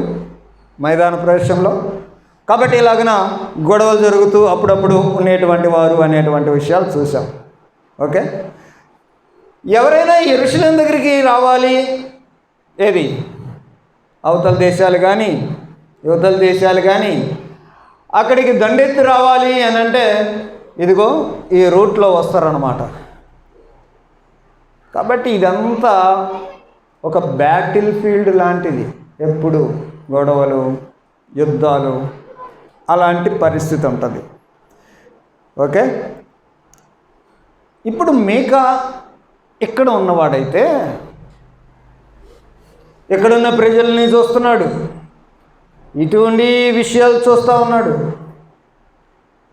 మైదాన ప్రదేశంలో. కాబట్టి ఇలాగన గొడవలు జరుగుతూ అప్పుడప్పుడు ఉండేటువంటి వారు అనేటువంటి విషయాలు చూసాం. ఓకే, ఎవరైనా యెరూషలేము దగ్గరికి రావాలి, ఏది అవతల దేశాలు కానీ యువతల దేశాలు కానీ అక్కడికి దండెత్తి రావాలి అని అంటే ఇదిగో ఈ రూట్లో వస్తారన్నమాట. కాబట్టి ఇదంతా ఒక బ్యాటిల్ ఫీల్డ్ లాంటిది. ఎప్పుడు గొడవలు, యుద్ధాలు, అలాంటి పరిస్థితి ఉంటుంది. ఓకే, ఇప్పుడు మీకా ఇక్కడ ఉన్నవాడైతే ఎక్కడున్న ప్రజల్ని చూస్తున్నాడు, ఇటువంటి విషయాలు చూస్తూ ఉన్నాడు.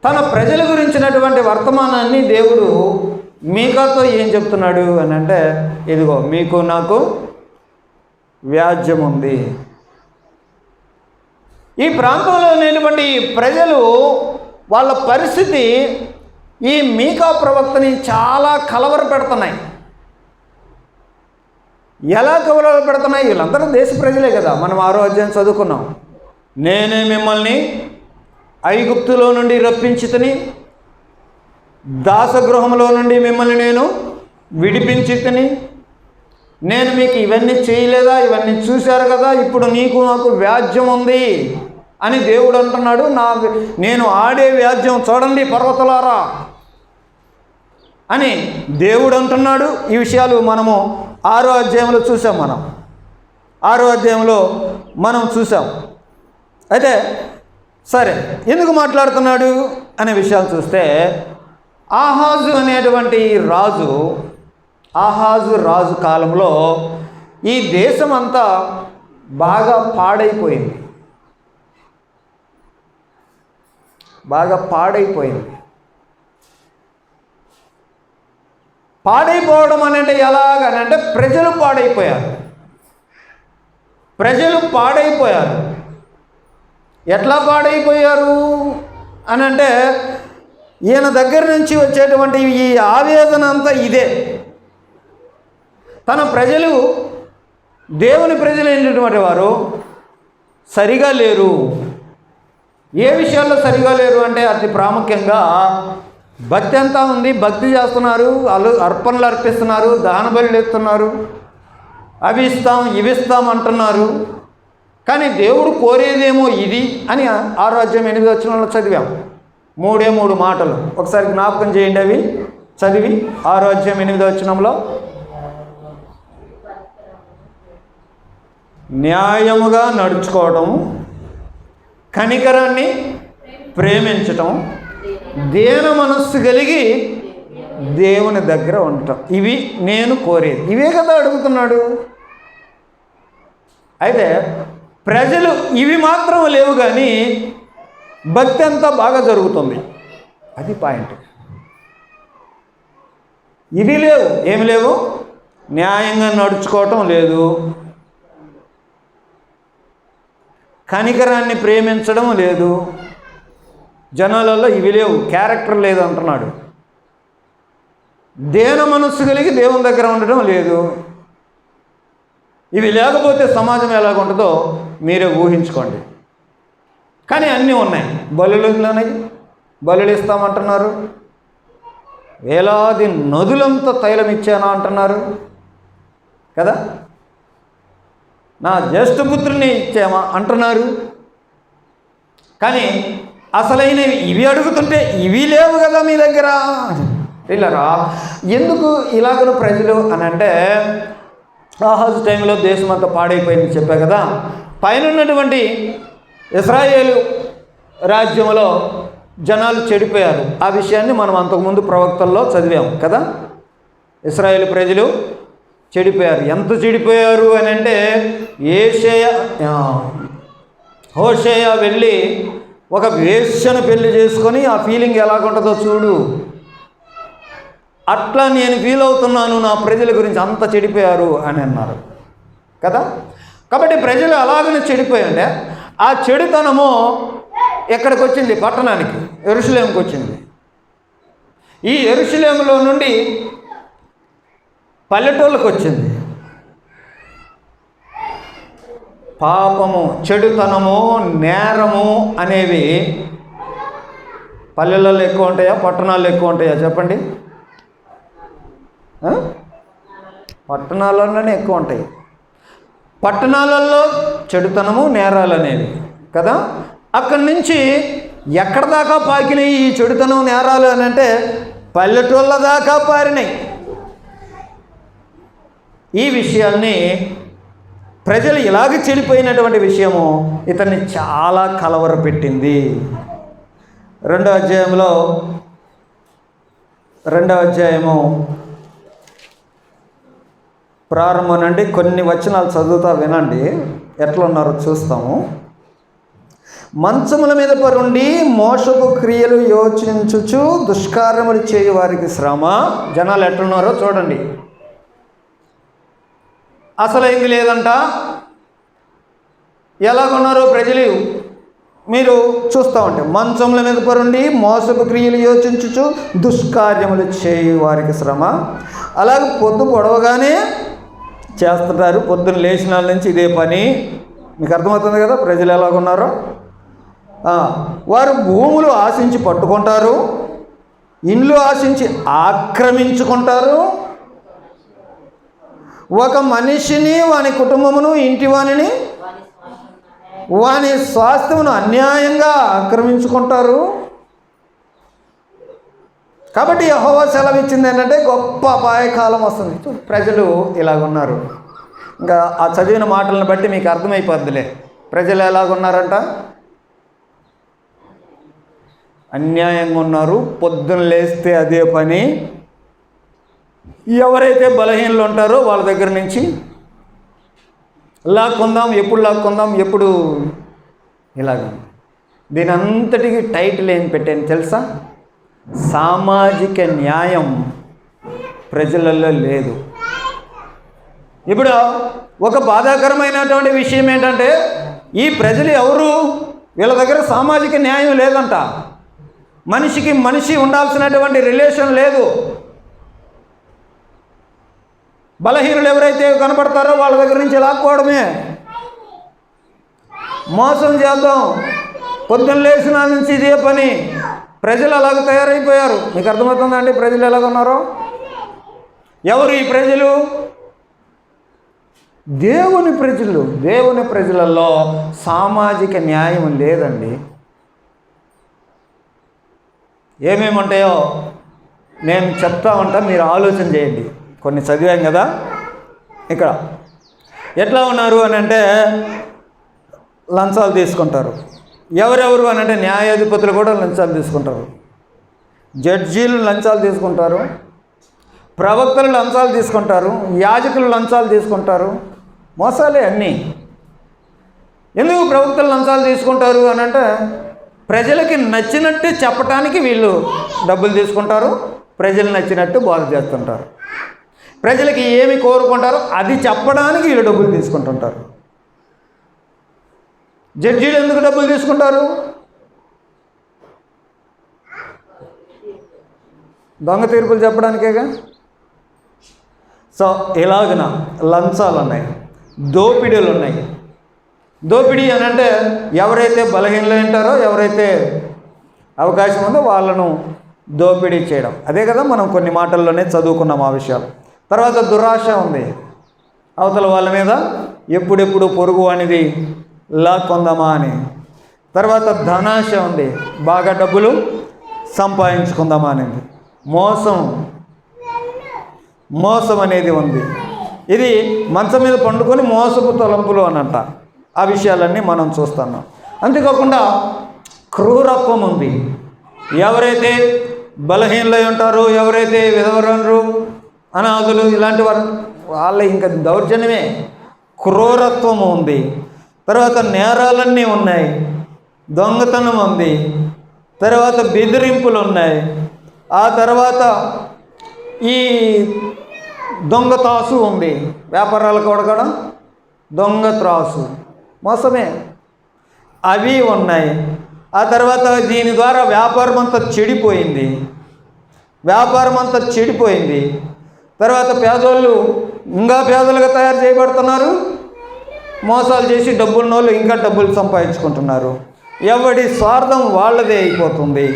తన ప్రజల గురించినటువంటి వర్తమానాన్ని దేవుడు మీకాతో ఏం చెప్తున్నాడు అని అంటే, ఇదిగో మీకు నాకు వ్యాజ్యం ఉంది. ఈ ప్రాంతంలో లేనటువంటి ప్రజలు వాళ్ళ పరిస్థితి ఈ మీకా ప్రవక్తని చాలా కలవరపెడుతున్నాయి. ఎలా కలవరపెడుతున్నాయి? వీళ్ళందరూ దేశ ప్రజలే కదా. మనం 6వ అధ్యాయం చదువుకున్నాం. నేనే మిమ్మల్ని ఐగుప్తులో నుండి రప్పించితిని, దాసగృహంలో నుండి మిమ్మల్ని నేను విడిపించితిని, నేను మీకు ఇవన్నీ చేయలేదా? ఇవన్నీ చూశారు కదా, ఇప్పుడు నీకు నాకు వ్యాజ్యం ఉంది అని దేవుడు అంటున్నాడు. నేను ఆడే వ్యాజ్యం చూడండి పర్వతాలారా అని దేవుడు అంటున్నాడు. ఈ విషయాలు మనము 6వ అధ్యాయంలో చూసాం. 6వ అధ్యాయంలో మనం చూసాం. అయితే సరే, ఎందుకు మాట్లాడుతున్నాడు అనే విషయాలు చూస్తే, ఆహాజు అనేటువంటి ఆహాజు రాజు కాలంలో ఈ దేశం అంతా బాగా పాడైపోయింది. పాడైపోవడం అంటే ఎలాగనంటే ప్రజలు పాడైపోయారు. ఎట్లా పాడైపోయారు అని అంటే, ఈయన దగ్గర నుంచి వచ్చేటువంటి ఈ ఆవేదన అంతా ఇదే. తన ప్రజలు దేవుని ప్రజలు అయినటువంటి వారు సరిగా లేరు. ఏ విషయాల్లో సరిగా లేరు అంటే అతి ప్రాముఖ్యంగా భక్తి అంతా ఉంది, భక్తి చేస్తున్నారు, అర్పణలు అర్పిస్తున్నారు, దహన బలులు ఇస్తున్నారు, అవి ఇస్తాం ఇవి ఇస్తాం అంటున్నారు. కానీ దేవుడు కోరేదేమో ఇది అని 6వ అధ్యాయం 8వ వచనంలో చదివాం. 3 మాటలు ఒకసారి జ్ఞాపకం చేయండి. అవి చదివి 6వ అధ్యాయం 8వ వచనంలో, న్యాయముగా నడుచుకోవడం, కనికరాన్ని ప్రేమించటం, దీన మనస్సు కలిగి దేవుని దగ్గర ఉండటం, ఇవి నేను కోరేది. ఇవే కదా అడుగుతున్నాడు. అయితే ప్రజలు ఇవి మాత్రం లేవు, కానీ భక్తి అంతా బాగా జరుగుతుంది. అది పాయింట్. ఇవి లేవు. ఏమి లేవు? న్యాయంగా నడుచుకోవటం లేదు, కనికరాన్ని ప్రేమించడం లేదు, జనాలలో ఇవి లేవు, క్యారెక్టర్ లేదు అంటున్నాడు. దేన మనస్సు కలిగి దేవుని దగ్గర ఉండడం లేదు. ఇవి లేకపోతే సమాజం ఎలాగుంటుందో మీరే ఊహించుకోండి. కానీ అన్నీ ఉన్నాయి. బలులు ఇస్తామంటున్నారు, వేలాది నదులంతా తైలం ఇచ్చానా అంటున్నారు కదా, నా జ్యేష్ఠపుత్రుని ఇచ్చామా అంటున్నారు. కానీ అసలైనవి ఇవి అడుగుతుంటే ఇవి లేవు కదా మీ దగ్గర. ఇలారా ఎందుకు ఇలాగను ప్రజలు అని అంటే, ఆహాజు టైంలో దేశం అంతా పాడైపోయింది చెప్పా కదా. పైన ఉన్నటువంటి ఇశ్రాయేలు రాజ్యంలో జనాలు చెడిపోయారు. ఆ విషయాన్ని మనం అంతకుముందు ప్రవక్తల్లో చదివాం కదా. ఇశ్రాయేలు ప్రజలు చెడిపోయారు. ఎంత చెడిపోయారు అని అంటే, హోషేయ వెళ్ళి ఒక వేశ్యను పెళ్లి చేసుకొని ఆ ఫీలింగ్ ఎలాగుంటుందో చూడు, అట్లా నేను ఫీల్ అవుతున్నాను నా ప్రజల గురించి, అంత చెడిపోయారు అని అన్నారు కదా. కాబట్టి ప్రజలు అలాగనే చెడిపోయారంటే, ఆ చెడుతనము ఎక్కడికి వచ్చింది? పట్టణానికి, యెరూషలేముకి వచ్చింది. ఈ యెరూషలేములో నుండి పల్లెటూళ్ళకి వచ్చింది. పాపము, చెడుతనము, నేరము అనేవి పల్లెలలో ఎక్కువ ఉంటాయా, పట్టణాల్లో ఎక్కువ ఉంటాయా చెప్పండి? పట్టణాలలోనే ఎక్కువ ఉంటాయి. పట్టణాలలో చెడుతనము, నేరాలు అనేవి కదా. అక్కడి నుంచి ఎక్కడ దాకా పాకినాయి ఈ చెడుతనం, నేరాలు అని అంటే పల్లెటూళ్ళ దాకా పారినాయి. ఈ విషయాల్ని ప్రజలు ఇలాగ చెడిపోయినటువంటి విషయము ఇతన్ని చాలా కలవరపెట్టింది. రెండవ అధ్యాయము ప్రారంభం నుండి కొన్ని వచనాలు చదువుతా వినండి, ఎట్లా ఉన్నారో చూస్తాము. మంచముల మీద పరుండి మోసపు క్రియలు యోచించుచు దుష్కార్యములు చేయు వారికి శ్రమ. జనాలు ఎట్లున్నారో చూడండి. అసలైంది లేదంట. ఎలాగున్నారో ప్రజలు మీరు చూస్తూ ఉంటే, మంచముల మీద పరుండి మోసపు క్రియలు యోచించుచు దుష్కార్యములు చేయు వారికి శ్రమ. అలాగే పొద్దు పొడవగానే చేస్తుంటారు. పొద్దున్న లేచిన నుంచి ఇదే పని. మీకు అర్థమవుతుంది కదా ప్రజలు ఎలాగున్నారో. వారు భూములు ఆశించి పట్టుకుంటారు, ఇండ్లు ఆశించి ఆక్రమించుకుంటారు. ఒక మనిషిని, వాని కుటుంబమును, ఇంటి వాణిని, వాని స్వాస్థ్యమును అన్యాయంగా ఆక్రమించుకుంటారు. కాబట్టి యెహోవా సెలవిచ్చింది ఏంటంటే గొప్ప అపాయకాలం వస్తుంది. ప్రజలు ఇలాగున్నారు. ఇంకా ఆ చదివిన మాటలను బట్టి మీకు అర్థమైపోద్దిలే ప్రజలు ఎలాగున్నారంట. అన్యాయంగా ఉన్నారు. పొద్దున్న లేస్తే అదే పని. ఎవరైతే బలహీనలు ఉంటారో వాళ్ళ దగ్గర నుంచి లాక్కుందాం, ఎప్పుడు ఇలాగ. దీని అంతటికి టైటిల్ ఏం పెట్టాను తెలుసా? సామాజిక న్యాయం ప్రజలలో లేదు. ఇప్పుడు ఒక బాధాకరమైనటువంటి విషయం ఏంటంటే ఈ ప్రజలు ఎవరు? వీళ్ళ దగ్గర సామాజిక న్యాయం లేదంట. మనిషికి మనిషి ఉండాల్సినటువంటి రిలేషన్ లేదు. బలహీనులు ఎవరైతే కనపడతారో వాళ్ళ దగ్గర నుంచి లాక్కోవడమే. మోసం చేద్దాం, పొద్దున్న లేచిన నుంచి ఇదే పని. ప్రజలు అలాగ తయారైపోయారు. మీకు అర్థమవుతుందండి ప్రజలు ఎలాగున్నారో? ఎవరు ఈ ప్రజలు? దేవుని ప్రజలు. దేవుని ప్రజలలో సామాజిక న్యాయం లేదండి. ఏమేముంటాయో నేను చెప్తా ఉంటా, మీరు ఆలోచన చేయండి. కొన్ని చదివాం కదా. ఇక్కడ ఎట్లా ఉన్నారు అని అంటే లంచాలు తీసుకుంటారు. ఎవరెవరు అని అంటే న్యాయాధిపతులు కూడా లంచాలు తీసుకుంటారు, జడ్జీలు లంచాలు తీసుకుంటారు, ప్రవక్తలు లంచాలు తీసుకుంటారు, యాజకులు లంచాలు తీసుకుంటారు. మోసాలే అన్నీ. ఎందుకు ప్రవక్తలు లంచాలు తీసుకుంటారు అని అంటే ప్రజలకి నచ్చినట్టు చెప్పటానికి వీళ్ళు డబ్బులు తీసుకుంటారు, ప్రజలు నచ్చినట్టు బోధ చేస్తుంటారు. ప్రజలకి ఏమి కోరుకుంటారో అది చెప్పడానికి వీళ్ళు డబ్బులు తీసుకుంటుంటారు. జడ్జీలు ఎందుకు డబ్బులు తీసుకుంటారు? దొంగ తీర్పులు చెప్పడానికేగా. సో ఇలాగన లంచాలు ఉన్నాయి, దోపిడీలు ఉన్నాయి. దోపిడీ అని అంటే ఎవరైతే బలహీనలు ఉంటారో, ఎవరైతే అవకాశం ఉందో వాళ్ళను దోపిడీ చేయడం. అదే కదా మనం కొన్ని మాటల్లోనే చదువుకున్నాం ఆ విషయాలు. తర్వాత దురాశ ఉంది. అవతల వాళ్ళ మీద ఎప్పుడెప్పుడు పొరుగు అనేది లాక్కొందామా అని. తర్వాత ధనాశ ఉంది, బాగా డబ్బులు సంపాదించుకుందామా అనేది. మోసం అనేది ఉంది. ఇది మంచం మీద పండుకొని మోసపు తలంపులు అనంట. ఆ విషయాలన్నీ మనం చూస్తున్నాం. అంతేకాకుండా క్రూరత్వం ఉంది. ఎవరైతే బలహీనలై ఉంటారో, ఎవరైతే విధవరులు, అనాథులు, ఇలాంటి వారు వాళ్ళ ఇంకా దౌర్జన్యమే. క్రూరత్వం ఉంది. తర్వాత నేరాలన్నీ ఉన్నాయి, దొంగతనం ఉంది, తర్వాత బెదిరింపులు ఉన్నాయి, ఆ తర్వాత ఈ దొంగ త్రాసు ఉంది. వ్యాపారాలకు కూడా దొంగ త్రాసు మోసమే. అవి ఉన్నాయి. ఆ తర్వాత దీని ద్వారా వ్యాపారం అంతా చెడిపోయింది. తర్వాత పేదోళ్ళు ఇంకా పేదలుగా తయారు చేయబడుతున్నారు. మోసాలు చేసి డబ్బున్నోళ్ళు ఇంకా డబ్బులు సంపాదించుకుంటున్నారు. ఎవడి స్వార్థం వాళ్ళదే అయిపోతుంది.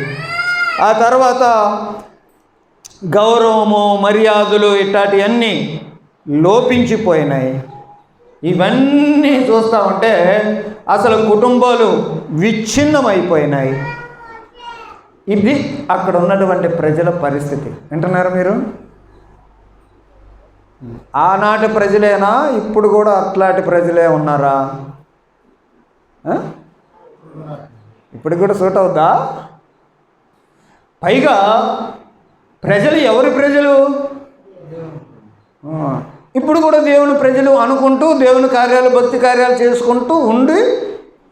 ఆ తర్వాత గౌరవము, మర్యాదలు ఇట్లాంటివన్నీ లోపించిపోయినాయి. ఇవన్నీ చూస్తూ ఉంటే అసలు కుటుంబాలు విచ్ఛిన్నమైపోయినాయి. ఇది అక్కడ ఉన్నటువంటి ప్రజల పరిస్థితి. వింటున్నారా మీరు? ఆనాటి ప్రజలేనా? ఇప్పుడు కూడా అట్లాంటి ప్రజలే ఉన్నారా? ఇప్పుడు కూడా సూట్ అవుద్దా? పైగా ప్రజలు ఎవరి ప్రజలు? ఇప్పుడు కూడా దేవుని ప్రజలు అనుకుంటూ దేవుని కార్యాలు, భక్తి కార్యాలు చేసుకుంటూ ఉండి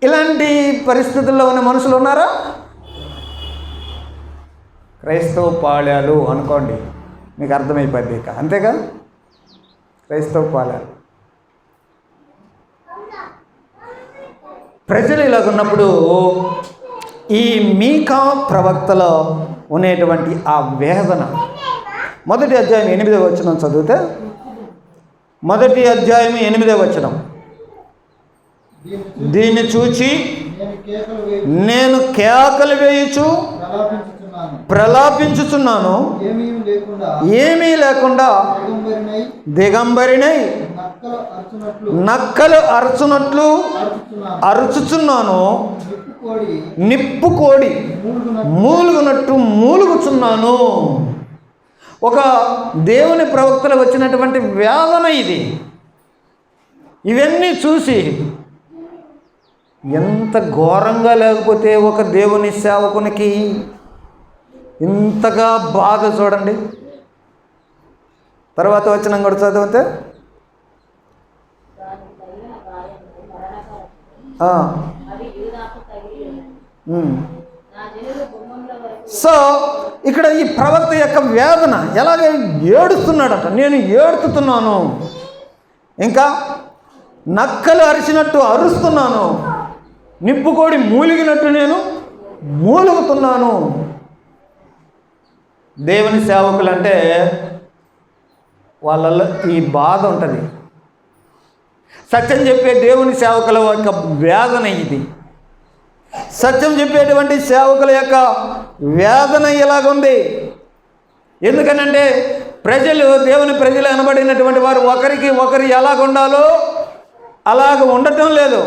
ఇలాంటి పరిస్థితుల్లో ఉన్న మనుషులు ఉన్నారా? క్రైస్తవ పాళ్యాలు అనుకోండి, మీకు అర్థమైపోద్ది. ఇక అంతేగా, క్రైస్తవ పాళ్యాలు. ప్రజలు ఇలాగున్నప్పుడు ఈ మీకా ప్రవక్తలో ఉండేటువంటి ఆ వేదన, మొదటి అధ్యాయం 8వ వచనం చదివితే, మొదటి అధ్యాయం 8వ వచనం, దీన్ని చూచి నేను కేకలు వేయుచు ప్రలాపించుచున్నాను, ఏమీ లేకుండా దిగంబరినై నక్కలు అరుచున్నట్లు అరుచుచున్నాను, నిప్పు కోడి మూలుగునట్టు మూలుగుచున్నాను. ఒక దేవుని ప్రవక్తలు వచ్చినటువంటి వేదన ఇది. ఇవన్నీ చూసి ఎంత ఘోరంగా లేకపోతే ఒక దేవుని సేవకునికి ఇంతగా బాధ చూడండి. తర్వాత వచనం కూడా చదివితే, సో ఇక్కడ ఈ ప్రవక్త యొక్క వేదన ఎలాగే ఏడుస్తున్నాడట. నేను ఏడుతున్నాను, ఇంకా నక్కలు అరిచినట్టు అరుస్తున్నాను, నిప్పుకోడి మూలిగినట్టు నేను మూలుగుతున్నాను. దేవుని సేవకులు అంటే వాళ్ళల్లో ఈ బాధ ఉంటుంది. సత్యం చెప్పే దేవుని సేవకుల యొక్క వేదన ఇది. సత్యం చెప్పేటువంటి సేవకుల యొక్క వేదన ఇలాగుంది. ఎందుకనంటే ప్రజలు, దేవుని ప్రజలు అనబడినటువంటి వారు ఒకరికి ఒకరు ఎలాగ ఉండాలో అలాగ ఉండటం లేదు.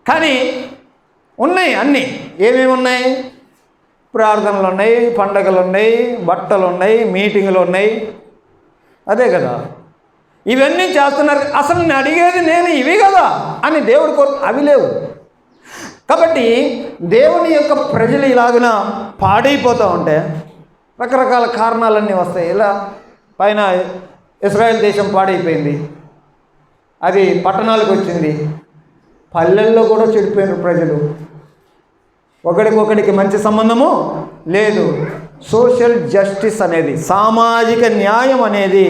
కానీ ఉన్నాయి అన్నీ. ఏమేమి ఉన్నాయి? ప్రార్థనలు ఉన్నాయి, పండగలు ఉన్నాయి, బట్టలు ఉన్నాయి, మీటింగులు ఉన్నాయి. అదే కదా, ఇవన్నీ చేస్తున్నారు. అసలు నేను అడిగేది నేను ఇవి కదా అని దేవుడి కోరు అవి లేవు. కాబట్టి దేవుని యొక్క ప్రజలు ఇలాగిన పాడైపోతూ ఉంటే రకరకాల కారణాలన్నీ వస్తాయి. ఇలా పైన ఇశ్రాయేల్ దేశం పాడైపోయింది, అది పట్టణాలకు వచ్చింది. పల్లెల్లో కూడా చెడిపోయిన ప్రజలు, ఒకడికొకడికి మంచి సంబంధము లేదు. సోషల్ జస్టిస్ అనేది, సామాజిక న్యాయం అనేది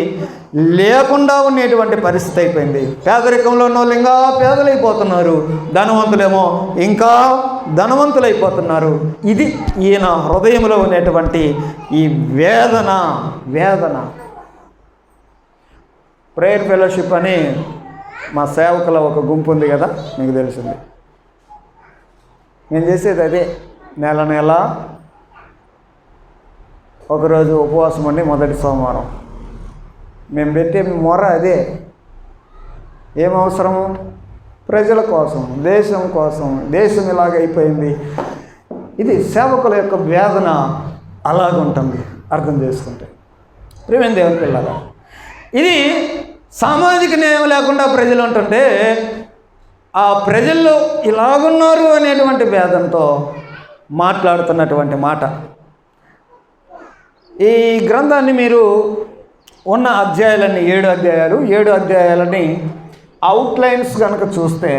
లేకుండా ఉండేటువంటి పరిస్థితి అయిపోయింది. పేదరికంలో ఉన్న వాళ్ళు ఇంకా పేదలైపోతున్నారు, ధనవంతులేమో ఇంకా ధనవంతులైపోతున్నారు. ఇది ఈయన హృదయంలో ఉండేటువంటి ఈ వేదన. ప్రేయర్ ఫెలోషిప్ అని మా సేవకుల ఒక గుంపు ఉంది కదా, మీకు తెలిసింది. నేను చేసేది అదే. నెల ఒకరోజు ఉపవాసం ఉండి మొదటి సోమవారం మేము పెట్టే మొర అదే. ఏం అవసరము? ప్రజల కోసం, దేశం కోసం. దేశం ఇలాగ అయిపోయింది. ఇది సేవకుల యొక్క వేదన అలాగుంటుంది అర్థం చేసుకుంటే. ప్రియమైన దేవుని పిల్లగా, ఇది సామాజిక న్యాయం లేకుండా ప్రజలు ఉంటుంటే ఆ ప్రజల్లో ఇలాగున్నారు అనేటువంటి వేదనతో మాట్లాడుతున్నటువంటి మాట. ఈ గ్రంథాన్ని మీరు ఉన్న అధ్యాయాలన్నీ 7 అధ్యాయాలని అవుట్లైన్స్ కనుక చూస్తే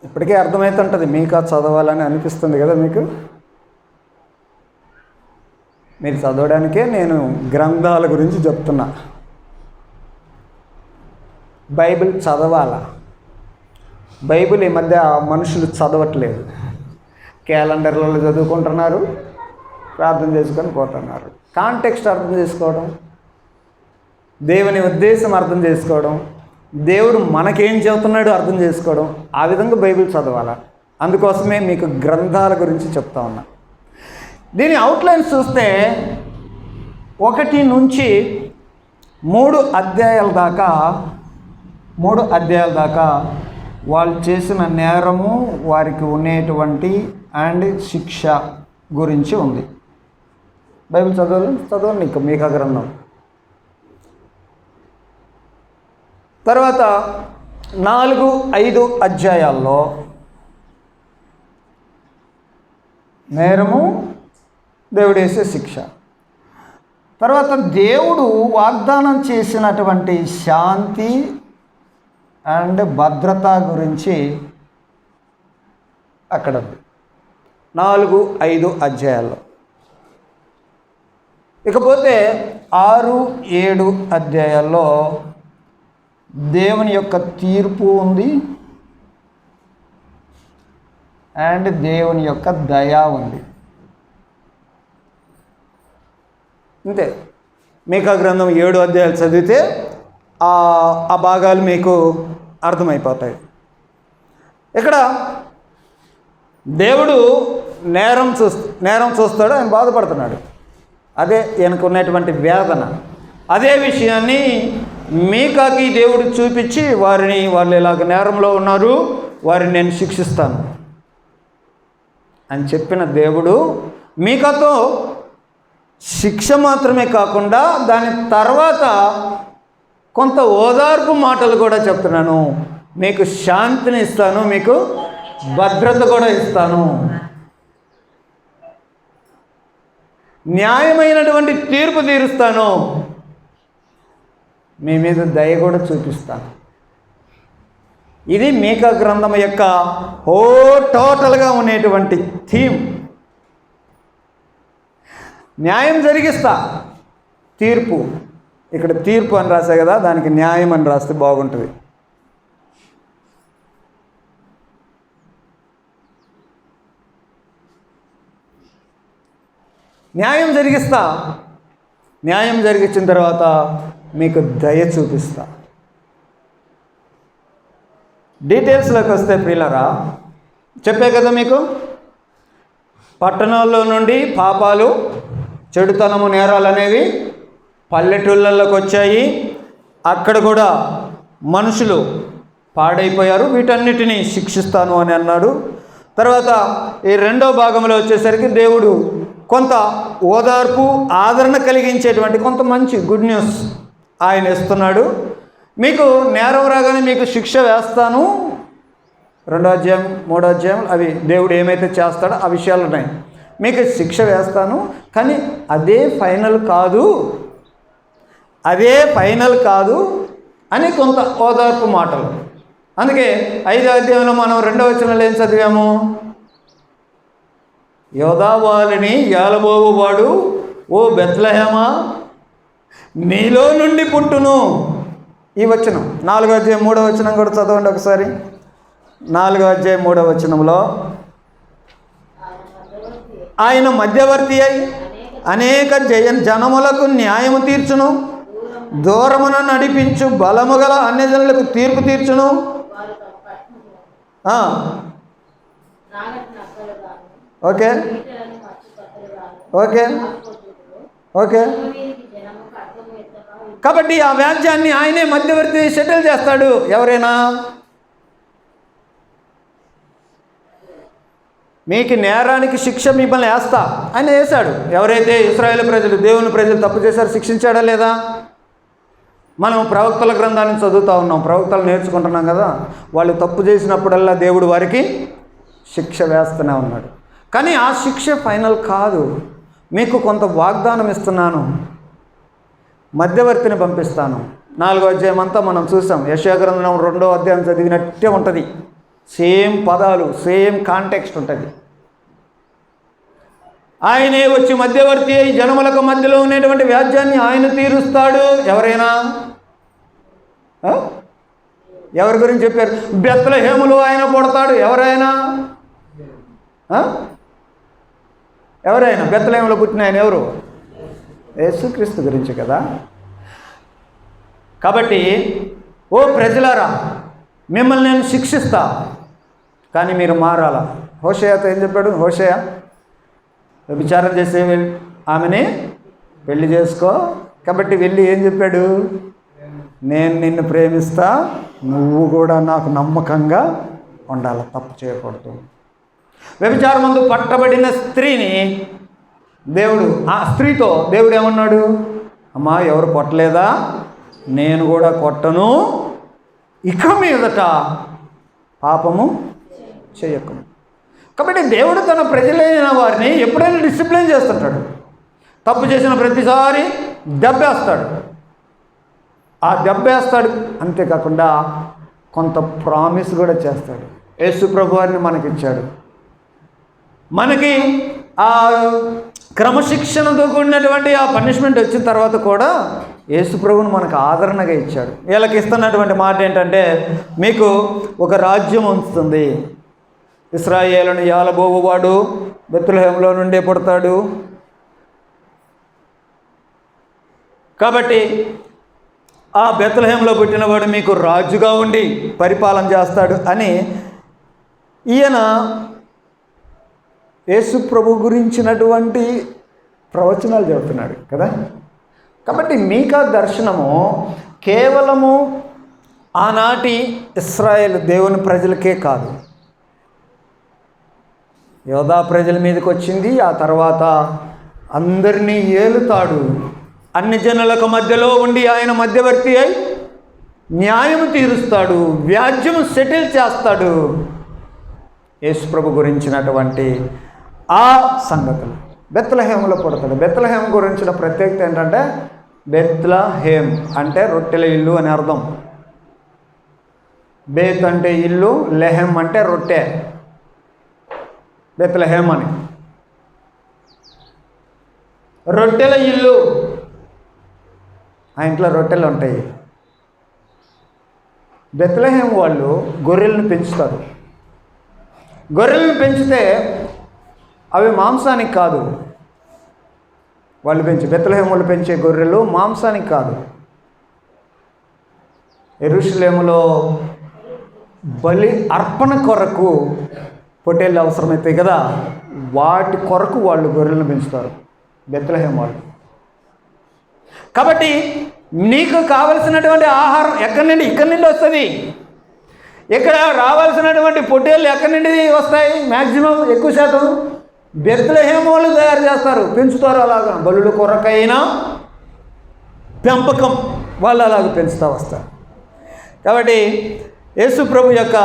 ఇప్పటికే అర్థమవుతుంటుంది. మీకు చదవాలని అనిపిస్తుంది కదా. మీరు చదవడానికే నేను గ్రంథాల గురించి చెప్తున్నా. బైబిల్ చదవాలా. బైబిల్ ఈ మధ్య మనుషులు చదవట్లేదు, క్యాలెండర్లలో చదువుకుంటున్నారు, ప్రార్థన చేసుకొని పోతున్నారు. కాంటెక్స్ట్ అర్థం చేసుకోవడం, దేవుని ఉద్దేశం అర్థం చేసుకోవడం, దేవుడు మనకేం చెబుతున్నాడో అర్థం చేసుకోవడం, ఆ విధంగా బైబిల్ చదవాలా. అందుకోసమే మీకు గ్రంథాల గురించి చెప్తా ఉన్నా. దీని అవుట్లైన్స్ చూస్తే 1 నుంచి 3 అధ్యాయాల దాకా వాళ్ళు చేసిన నేరము, వారికి ఉండేటువంటి అండ్ శిక్ష గురించి ఉంది. బైబిల్ చదవాలి ఇంకా మీకా గ్రంథం. తర్వాత 4-5 అధ్యాయాల్లో నేరము, దేవుడు వేసే శిక్ష. తర్వాత దేవుడు వాగ్దానం చేసినటువంటి శాంతి అండ్ భద్రత గురించి అక్కడ 4-5 అధ్యాయాల్లో. ఇకపోతే 6-7 అధ్యాయాల్లో దేవుని యొక్క తీర్పు ఉంది అండ్ దేవుని యొక్క దయ ఉంది. అంతే. మీకా గ్రంథం 7 అధ్యాయాలు చదివితే ఆ భాగాలు మీకు అర్థమైపోతాయి. ఇక్కడ దేవుడు నేరం చూస్తాడు, ఆయన బాధపడుతున్నాడు. అదే ఈయనకు ఉన్నటువంటి వేదన. అదే విషయాన్ని మీకాకి దేవుడు చూపించి వాళ్ళు ఇలాగ నేరంలో ఉన్నారు, వారిని నేను శిక్షిస్తాను అని చెప్పిన దేవుడు మీకాతో శిక్ష మాత్రమే కాకుండా దాని తర్వాత కొంత ఓదార్పు మాటలు కూడా చెప్తున్నాను. మీకు శాంతిని ఇస్తాను, మీకు భద్రత కూడా ఇస్తాను, న్యాయమైనటువంటి తీర్పు తీరుస్తాను, మీ మీద దయ కూడా చూపిస్తాను. ఇది మీకా గ్రంథం యొక్క టోటల్గా ఉండేటువంటి థీమ్. న్యాయం జరిగిస్తా, తీర్పు. ఇక్కడ తీర్పు అని రాసే కదా, దానికి న్యాయం అని రాస్తే బాగుంటుంది. న్యాయం జరిగిస్తా, న్యాయం జరిగించిన తర్వాత మీకు దయ చూపిస్తా. డీటెయిల్స్లోకి వస్తే ప్రియులారా, చెప్పే కదా మీకు, పట్టణాల్లో నుండి పాపాలు, చెడుతనము, నేరాలు అనేవి పల్లెటూళ్ళలోకి వచ్చాయి. అక్కడ కూడా మనుషులు పాడైపోయారు, వీటన్నిటినీ శిక్షిస్తాను అని అన్నాడు. తర్వాత ఈ 2వ భాగంలో వచ్చేసరికి దేవుడు కొంత ఓదార్పు, ఆదరణ కలిగించేటువంటి కొంత మంచి గుడ్ న్యూస్ ఆయన ఇస్తున్నాడు. మీకు నేరం రాగానే మీకు శిక్ష వేస్తాను, 2వ అధ్యాయం 3వ అధ్యాయం అవి దేవుడు ఏమైతే చేస్తాడో ఆ విషయాలు ఉన్నాయి. మీకు శిక్ష వేస్తాను, కానీ అదే ఫైనల్ కాదు అని కొంత ఓదార్పు మాటలు. అందుకే 5వ అధ్యాయంలో మనం 2వ వచనంలో ఏం చదివాము? యోదావాలిని ఏలబోవువాడు ఓ బెత్లెహేమా, నీలో నుండి పుట్టును. ఈ వచనం 4వ అధ్యాయం 3వ వచనం కూడా చదవండి ఒకసారి. 4వ అధ్యాయం 3వ వచనంలో, ఆయన మధ్యవర్తి అయి అనేక జనములకు న్యాయము తీర్చును, దూరమున నడిపించు బలము గల అన్యజనులకు తీర్పు తీర్చును. ఓకే ఓకే ఓకే కాబట్టి ఆ వ్యాజ్యాన్ని ఆయనే మధ్యవర్తి సెటిల్ చేస్తాడు. ఎవరైనా మీకు నేరానికి శిక్ష మిమ్మల్ని వేస్తా ఆయన వేశాడు. ఎవరైతే ఇశ్రాయేలు ప్రజలు, దేవుని ప్రజలు తప్పు చేశారు, శిక్షించాడా లేదా? మనం ప్రవక్తల గ్రంథాన్ని చదువుతూ ఉన్నాం, ప్రవక్తలు నేర్చుకుంటున్నాం కదా. వాళ్ళు తప్పు చేసినప్పుడల్లా దేవుడు వారికి శిక్ష వేస్తూనే ఉన్నాడు. కానీ ఆ శిక్ష ఫైనల్ కాదు. మీకు కొంత వాగ్దానం ఇస్తున్నాను, మధ్యవర్తిని పంపిస్తాను. 4వ అధ్యాయం అంతా మనం చూసాం. యెషయా గ్రంథం 2వ అధ్యాయం చదివినట్టే ఉంటుంది. సేమ్ పదాలు, సేమ్ కాంటెక్స్ట్ ఉంటుంది. ఆయనే వచ్చి మధ్యవర్తి అయి జనములకు మధ్యలో ఉండేటువంటి వ్యాజ్యాన్ని ఆయన తీరుస్తాడు. ఎవరైనా ఎవరి గురించి చెప్పారు? బెత్లెహేములో ఆయన పుడతాడు. ఎవరైనా బెత్లెహేములో పుట్టిన ఆయన ఎవరు? యేసుక్రీస్తు గురించి కదా. కాబట్టి ఓ ప్రజలారా, మిమ్మల్ని నేను శిక్షిస్తా, కానీ మీరు మారాలా. హోషేయతో ఏం చెప్పాడు? హోషేయ వ్యభిచారం చేసే ఆమెని పెళ్లి చేసుకో. కాబట్టి వెళ్ళి ఏం చెప్పాడు? నేను నిన్ను ప్రేమిస్తా, నువ్వు కూడా నాకు నమ్మకంగా ఉండాలి, తప్పు చేయకూడదు. వ్యభిచారం ముందు పట్టబడిన స్త్రీని ఆ స్త్రీతో దేవుడు ఏమన్నాడు? అమ్మా, ఎవరు కొట్టలేదా? నేను కూడా కొట్టను, ఇక మీదట పాపము చేయకము. కాబట్టి దేవుడు తన ప్రజలైన వారిని ఎప్పుడైనా డిసిప్లిన్ చేస్తుంటాడు. తప్పు చేసిన ప్రతిసారి దెబ్బేస్తాడు. ఆ దెబ్బేస్తాడు అంతేకాకుండా కొంత ప్రామిస్ కూడా చేస్తాడు. యేసు ప్రభు వారిని మనకిచ్చాడు. మనకి ఆ క్రమశిక్షణతో కూడినటువంటి ఆ పనిష్మెంట్ వచ్చిన తర్వాత కూడా యేసు ప్రభువును మనకు ఆదరణగా ఇచ్చాడు. వీళ్ళకి ఇస్తున్నటువంటి మాట ఏంటంటే, మీకు ఒక రాజ్యం వస్తుంది, ఇశ్రాయేలును ఏలబోవువాడు బెత్లెహేములో నుండే పుడతాడు. కాబట్టి ఆ బెత్లెహేములో పుట్టినవాడు మీకు రాజుగా ఉండి పరిపాలన చేస్తాడు అని ఈయన యేసు ప్రభు గురించినటువంటి ప్రవచనాలు చెబుతున్నాడు కదా. కాబట్టి మీకా దర్శనము కేవలము ఆనాటి ఇశ్రాయేలు దేవుని ప్రజలకే కాదు, యోధా ప్రజల మీదకి వచ్చింది. ఆ తర్వాత అందరినీ ఏలుతాడు. అన్ని జనులకు మధ్యలో ఉండి ఆయన మధ్యవర్తి అయి న్యాయం తీరుస్తాడు, వ్యాజ్యము సెటిల్ చేస్తాడు. యేసు ప్రభు గురించినటువంటి ఆ సంగతులు. బెత్లెహేములో పుడతాడు. బెత్లెహేము గురించిన ప్రత్యేకత ఏంటంటే, బెత్లెహేం అంటే రొట్టెల ఇల్లు అని అర్థం. బేత్ అంటే ఇల్లు, లెహెం అంటే రొట్టె. బెత్లెహేం అని రొట్టెల ఇల్లు. ఆ ఇంట్లో రొట్టెలు ఉంటాయి. బెత్లెహేం వాళ్ళు గొర్రెలను పెంచుతారు. గొర్రెలను పెంచితే అవి మాంసానికి కాదు. బెత్లెహేం వాళ్ళు పెంచే గొర్రెలు మాంసానికి కాదు. యెరూషలేములో బలి అర్పణ కొరకు పొట్టేళ్ళు అవసరమవుతాయి కదా, వాటి కొరకు వాళ్ళు గొర్రెలను పెంచుతారు బెత్లెహేం వాళ్ళు. కాబట్టి నీకు కావలసినటువంటి ఆహారం ఎక్కడి నుండి వస్తుంది. ఇక్కడ రావాల్సినటువంటి పొట్టేళ్ళు ఎక్కడి నుండి వస్తాయి? మ్యాక్సిమం ఎక్కువ శాతం బెత్లెహేం వాళ్ళు తయారు చేస్తారు, పెంచుతారు. అలాగా బలుల కొరకైనా పెంపకం వాళ్ళు అలాగ పెంచుతూ వస్తారు. కాబట్టి యేసు ప్రభు యొక్క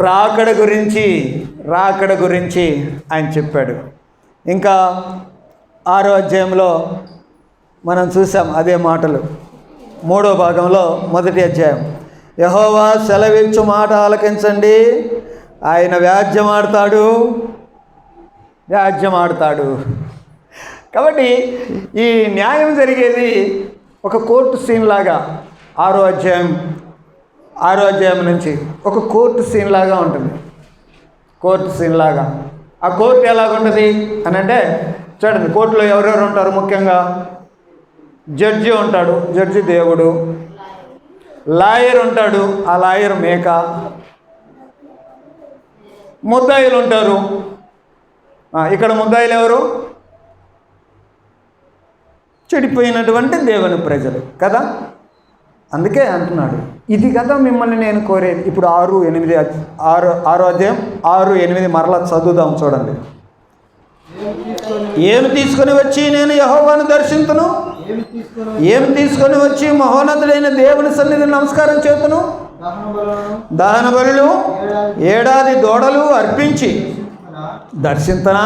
రాకడ గురించి ఆయన చెప్పాడు. ఇంకా 6వ అధ్యాయంలో మనం చూసాం అదే మాటలు. 3వ భాగంలో 1వ అధ్యాయం, యెహోవా సెలవిచ్చు మాట ఆలకించండి, ఆయన వ్యాజ్యం ఆడతాడు. కాబట్టి ఈ న్యాయం జరిగేది ఒక కోర్టు సీన్ లాగా 6వ అధ్యాయం నుంచి ఒక కోర్టు సీన్ లాగా ఉంటుంది. కోర్టు సీన్ లాగా. ఆ కోర్టు ఎలాగుంటుంది అని అంటే, చూడండి, కోర్టులో ఎవరెవరు ఉంటారు? ముఖ్యంగా జడ్జి ఉంటాడు, జడ్జి దేవుడు. లాయర్ ఉంటాడు, ఆ లాయర్ మేక. ముద్దాయిలు ఉంటారు. ఇక్కడ ముద్దాయిలు ఎవరు? చెడిపోయినటువంటి దేవుని ప్రజలు కదా. అందుకే అంటున్నాడు, ఇది కదా మిమ్మల్ని నేను కోరేది. ఇప్పుడు 6, 8, 6వ అధ్యాయం 6, 8 మరలా చదువుదాం. చూడండి. ఏమి తీసుకొని వచ్చి నేను యెహోవాను దర్శింతును? ఏమి తీసుకొని వచ్చి మహోన్నతుడైన దేవుని సన్నిధిని నమస్కారం చేతును? దహన బలులు, ఏడాది దూడలు అర్పించి దర్శింతనా?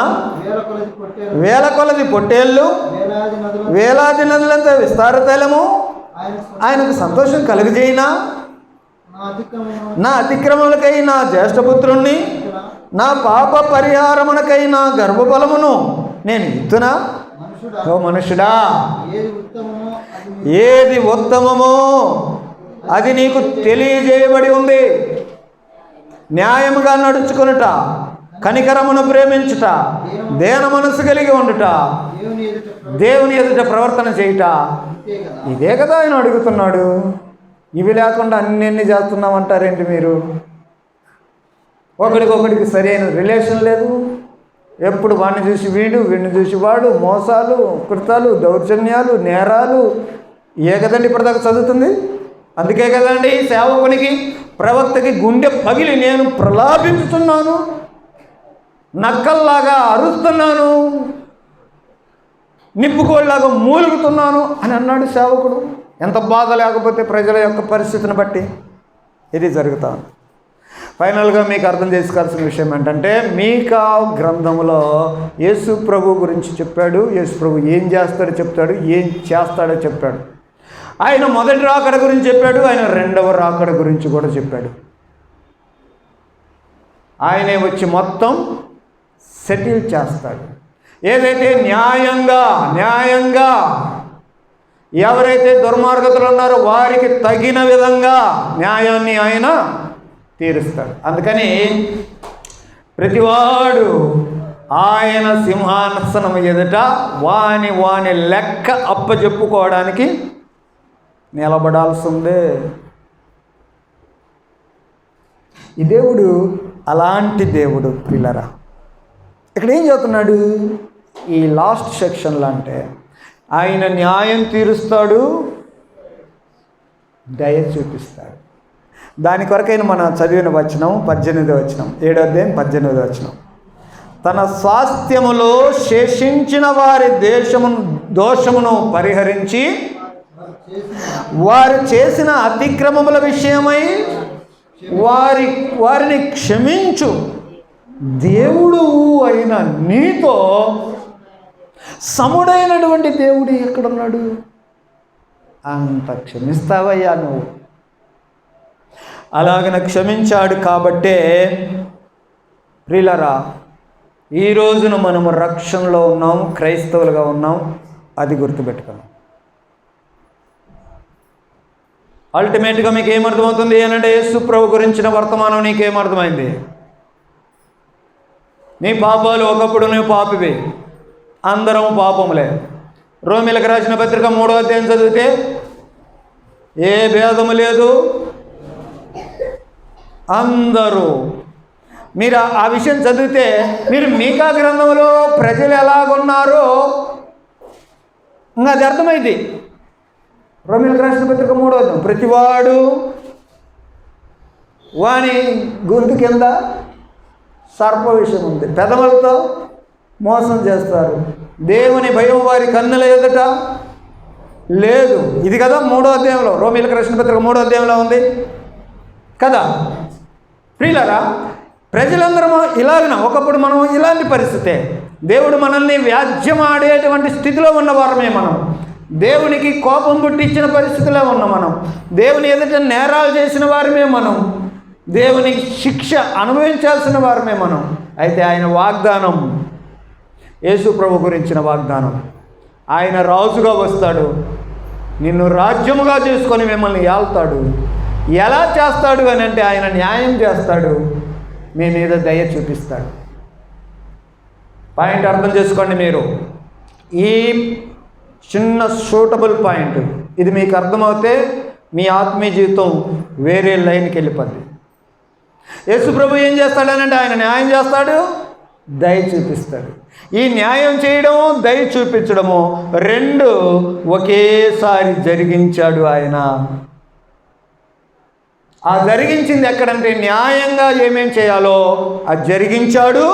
వేల కొలది పొట్టేళ్ళు, వేలాది నదులంత విస్తార తైలము ఆయనకు సంతోషం కలుగజేయినా? నా అతిక్రమములకై నా జ్యేష్ఠపుత్రుణ్ణి, నా పాప పరిహారమునకై నా గర్భఫలమును నేను ఇత్తునా? ఓ మనుషుడా, ఏది ఉత్తమమో అది నీకు తెలియజేయబడి ఉంది. న్యాయముగా నడుచుకొనుట, కనికరమును ప్రేమించుట, దేన మనసు కలిగి ఉండుట, దేవుని ఎదుట ప్రవర్తన చేయుట. ఇదే కదా ఆయన అడుగుతున్నాడు. ఇవి లేకుండా అన్ని చేస్తున్నామంటారేంటి మీరు? ఒకడికొకడికి సరైన రిలేషన్ లేదు. ఎప్పుడు వాడిని చూసి వీడు, వీడిని చూసి వాడు, మోసాలు, కృతాలు, దౌర్జన్యాలు, నేరాలు. ఏ కదండి ఇప్పటిదాకా చదువుతుంది. అందుకే కదండి సేవకునికి, ప్రవక్తకి గుండె పగిలి నేను ప్రలాపించుతున్నాను, నక్కల్లాగా అరుస్తున్నాను, నిప్పుకోళ్ళలాగా మూలుగుతున్నాను అని అన్నాడు సేవకుడు. ఎంత బాధ లేకపోతే ప్రజల యొక్క పరిస్థితిని బట్టి ఇది జరుగుతా ఉంది. ఫైనల్గా మీకు అర్థం చేసుకోవాల్సిన విషయం ఏంటంటే, మీకా గ్రంథంలో యేసు ప్రభు గురించి చెప్పాడు. యేసు ప్రభు ఏం చేస్తాడో చెప్తాడు, ఏం చేస్తాడో చెప్పాడు. ఆయన మొదటి రాకడ గురించి చెప్పాడు, ఆయన రెండవ రాకడ గురించి కూడా చెప్పాడు. ఆయనే వచ్చి మొత్తం సెటిల్ చేస్తాడు. ఏదైతే న్యాయంగా ఎవరైతే దుర్మార్గతలు ఉన్నారో వారికి తగిన విధంగా న్యాయాన్ని ఆయన తీరుస్తాడు. అందుకని ప్రతివాడు ఆయన సింహాసనం ఎదుట వాని లెక్క అప్పచెప్పుకోవడానికి నిలబడాల్సిందే. ఈ దేవుడు అలాంటి దేవుడు పిల్లరా. ఇక్కడ ఏం చెప్తున్నాడు ఈ లాస్ట్ సెక్షన్లో అంటే, ఆయన న్యాయం తీరుస్తాడు, దయ చూపిస్తాడు. దాని కొరకైనా మనం చదివిన వచనం 18వ వచనం, 7వ అధ్యాయం 18వ వచనం. తన స్వాస్థ్యములో శేషించిన వారి దోషమును పరిహరించి వారు చేసిన అతిక్రమముల విషయమై వారిని క్షమించు దేవుడు అయిన నీతో సముడైనటువంటి దేవుడు ఎక్కడున్నాడు? అంత క్షమిస్తావయ్యా నువ్వు. అలాగన క్షమించాడు కాబట్టే ప్రియులరా ఈ రోజున మనము రక్షణలో ఉన్నాం, క్రైస్తవులుగా ఉన్నాం. అది గుర్తుపెట్టుకున్నాం. అల్టిమేట్గా మీకు ఏమర్థమవుతుంది అంటే, యేసు ప్రభు గురించిన వర్తమానం నీకేమర్థమైంది? నీ పాపాలు, ఒకప్పుడు నువ్వు పాపివి, అందరం పాపములే. రోమీలకు రాసిన పత్రిక 3వ అధ్యాయం చదివితే ఏ భేదము లేదు, అందరూ. మీరు ఆ విషయం చదివితే మీరు మీకా గ్రంథంలో ప్రజలు ఎలాగున్నారో ఇంకా అది అర్థమైంది. రోమీలకు రాసిన పత్రిక 3వ అధ్యాయం, ప్రతివాడు వాని గొంతు కింద సర్ప విషయం ఉంది, పెదవులతో మోసం చేస్తారు, దేవుని భయం వారి కన్నుల ఎదుట లేదు. ఇది కదా 3వ అధ్యాయంలో, రోమీలకు రాసిన పత్రిక 3వ అధ్యాయంలో ఉంది కదా. ప్రియులారా, ప్రజలందరము ఇలాగన ఒకప్పుడు మనం ఇలాంటి పరిస్థితే. దేవుడు మనల్ని వ్యాజ్యమాడేటువంటి స్థితిలో ఉన్నవారమే మనం. దేవునికి కోపం పుట్టించిన పరిస్థితిలో ఉన్నాం మనం. దేవుని ఎదుట నేరాలు చేసిన వారమే మనం. దేవుని శిక్ష అనుభవించాల్సిన వారమే మనం. అయితే ఆయన వాగ్దానం, యేసు ప్రభు గురించిన వాగ్దానం, ఆయన రాజుగా వస్తాడు, నిన్ను రాజ్యముగా చేసుకొని మిమ్మల్ని ఏల్తాడు. ఎలా చేస్తాడు అని అంటే, ఆయన న్యాయం చేస్తాడు, మీ మీద దయ చూపిస్తాడు. పాయింట్ అర్థం చేసుకోండి మీరు. ఈ చిన్న సూటబుల్ పాయింట్ ఇది మీకు అర్థమవుతే మీ ఆత్మీయ జీవితం వేరే లైన్కి వెళ్ళిపోద్ది. యేసు ప్రభు ఏం చేస్తాడనంటే, ఆయన న్యాయం చేస్తాడు, దయ చూపిస్తాడు. ఈ న్యాయం చేయడము, దయ చూపించడము రెండు ఒకేసారి జరిగించాడు ఆయన. ఆ జరిగించింది ఎక్కడంటే, న్యాయంగా ఏమేం చేయాలో అది జరిగించాడు,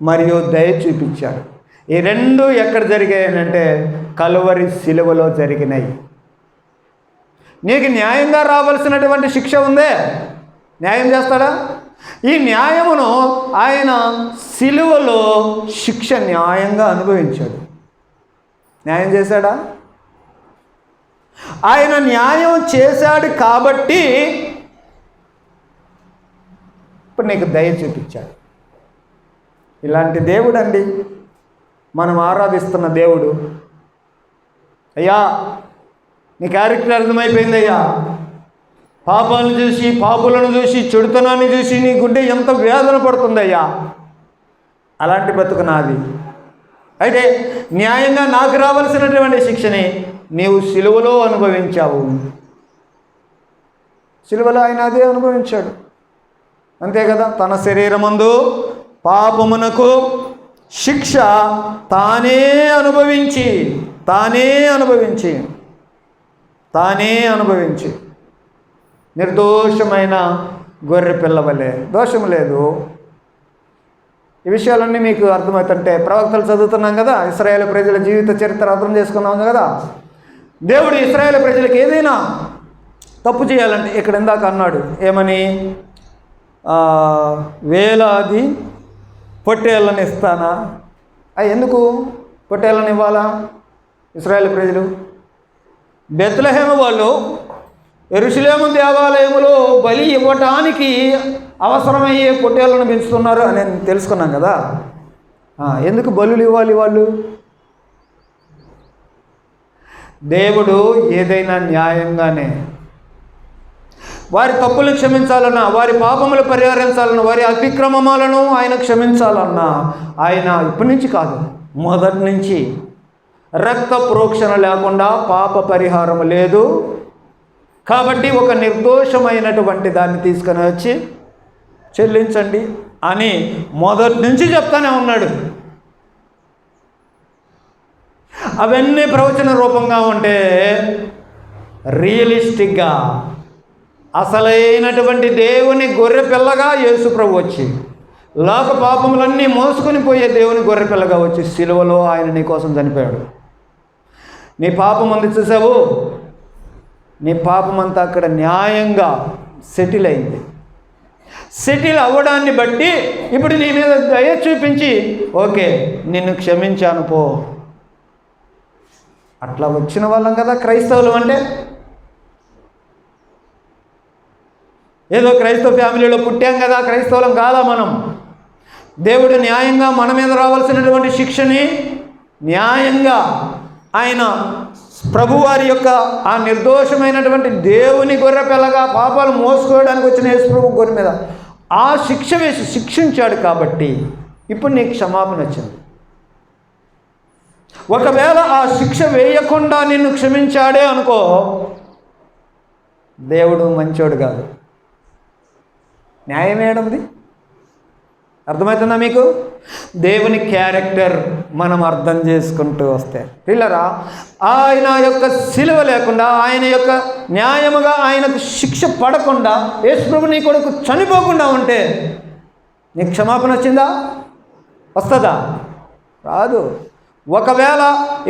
మరియు దయ చూపించాడు. ఈ రెండు ఎక్కడ జరిగాయనంటే కలువరి శిలువలో జరిగినాయి. నీకు న్యాయంగా రావాల్సినటువంటి శిక్ష ఉందే, న్యాయం చేస్తాడా? ఈ న్యాయమును ఆయన శిలువలో శిక్ష న్యాయంగా అనుభవించాడు. న్యాయం చేశాడా? ఆయన న్యాయం చేశాడు కాబట్టి ఇప్పుడు నీకు దయ చూపించాడు. ఇలాంటి దేవుడు అండి మనం ఆరాధిస్తున్న దేవుడు. అయ్యా నీ క్యారెక్టర్ అర్థమైపోయిందయ్యా, పాపాలను చూసి, పాపులను చూసి, చెడుతనాన్ని చూసి నీ గుండె ఎంత వేదన పడుతుందయ్యా. అలాంటి బతుకు నాది. అయితే న్యాయంగా నాకు రావాల్సినటువంటి శిక్షని నీవు సిలువలో అనుభవించావు. సిలువలో ఆయన అదే అనుభవించాడు, అంతే కదా. తన శరీరమందు పాపమునకు శిక్ష తానే అనుభవించి నిర్దోషమైన గొర్రె పిల్లవలే, దోషం లేదు. ఈ విషయాలన్నీ మీకు అర్థమవుతుంటే ప్రవక్తలు చదువుతున్నాం కదా, ఇశ్రాయేలు ప్రజల జీవిత చరిత్ర అర్థం చేసుకున్నాం కదా. దేవుడు ఇశ్రాయేలు ప్రజలకు ఏదైనా తప్పు చేయాలంటే ఇక్కడ ఇందాక అన్నాడు ఏమని, వేలాది పొట్టేళ్ళని ఇస్తానా. ఎందుకు పొట్టేళ్ళని ఇవ్వాలా ఇశ్రాయేలు ప్రజలు? బెత్లెహేము వాళ్ళు యెరూషలేము దేవాలయములో బలి ఇవ్వటానికి అవసరమయ్యే పొట్టేళ్ళను పెంచుతున్నారు అని తెలుసుకున్నాం కదా. ఎందుకు బలులు ఇవ్వాలి వాళ్ళు? దేవుడు ఏదైనా న్యాయంగానే వారి తప్పులను క్షమించాలన్నా, వారి పాపములు పరిహరించాలన్నా, వారి అతిక్రమములను ఆయన క్షమించాలన్నా ఆయన ఇప్పటి నుంచి కాదు, మొదటి నుంచి రక్త ప్రోక్షణ లేకుండా పాప పరిహారం లేదు. కాబట్టి ఒక నిర్దోషమైనటువంటి దాన్ని తీసుకొని వచ్చి చెల్లించండి అని మొదటి నుంచి చెప్తానే ఉన్నాడు. అవన్నీ ప్రవచన రూపంగా ఉంటే రియలిస్టిక్గా అసలైనటువంటి దేవుని గొర్రె పిల్లగా యేసు ప్రభు వచ్చి, లోక పాపములన్నీ మోసుకొని పోయే దేవుని గొర్రె పిల్లగా వచ్చి సిలువలో ఆయన నీ కోసం చనిపోయాడు. నీ పాపం అంది చూసావు, నీ పాపమంతా అక్కడ న్యాయంగా సెటిల్ అయింది. సెటిల్ అవ్వడాన్ని బట్టి ఇప్పుడు నీ మీద దయ చూపించి ఓకే నిన్ను క్షమించాను పో. అట్లా వచ్చిన వాళ్ళం కదా క్రైస్తవులు అంటే. ఏదో క్రైస్తవ ఫ్యామిలీలో పుట్టాం కదా, క్రైస్తవులం కాదా మనం. దేవుడు న్యాయంగా మన మీద రావాల్సినటువంటి శిక్షని న్యాయంగా ఆయన ప్రభువారి యొక్క ఆ నిర్దోషమైనటువంటి దేవుని గొర్రె పిల్లగా పాపాలు మోసుకోవడానికి వచ్చిన యేసు ప్రభు గొర్రె మీద ఆ శిక్ష వేసి శిక్షించాడు. కాబట్టి ఇప్పుడు నీకు క్షమాపణ వచ్చింది. ఒకవేళ ఆ శిక్ష వేయకుండా నిన్ను క్షమించాడే అనుకో, దేవుడు మంచోడు కాదు. న్యాయం ఏడుంది? అర్థమవుతుందా మీకు? దేవుని క్యారెక్టర్ మనం అర్థం చేసుకుంటూ వస్తే పిల్లరా, ఆయన యొక్క సిలువ లేకుండా, ఆయన యొక్క న్యాయముగా ఆయనకు శిక్ష పడకుండా యేసు ప్రభు నీ కొడుకు చనిపోకుండా ఉంటే నీకు క్షమాపణ వచ్చిందా? వస్తుందా? రాదు. ఒకవేళ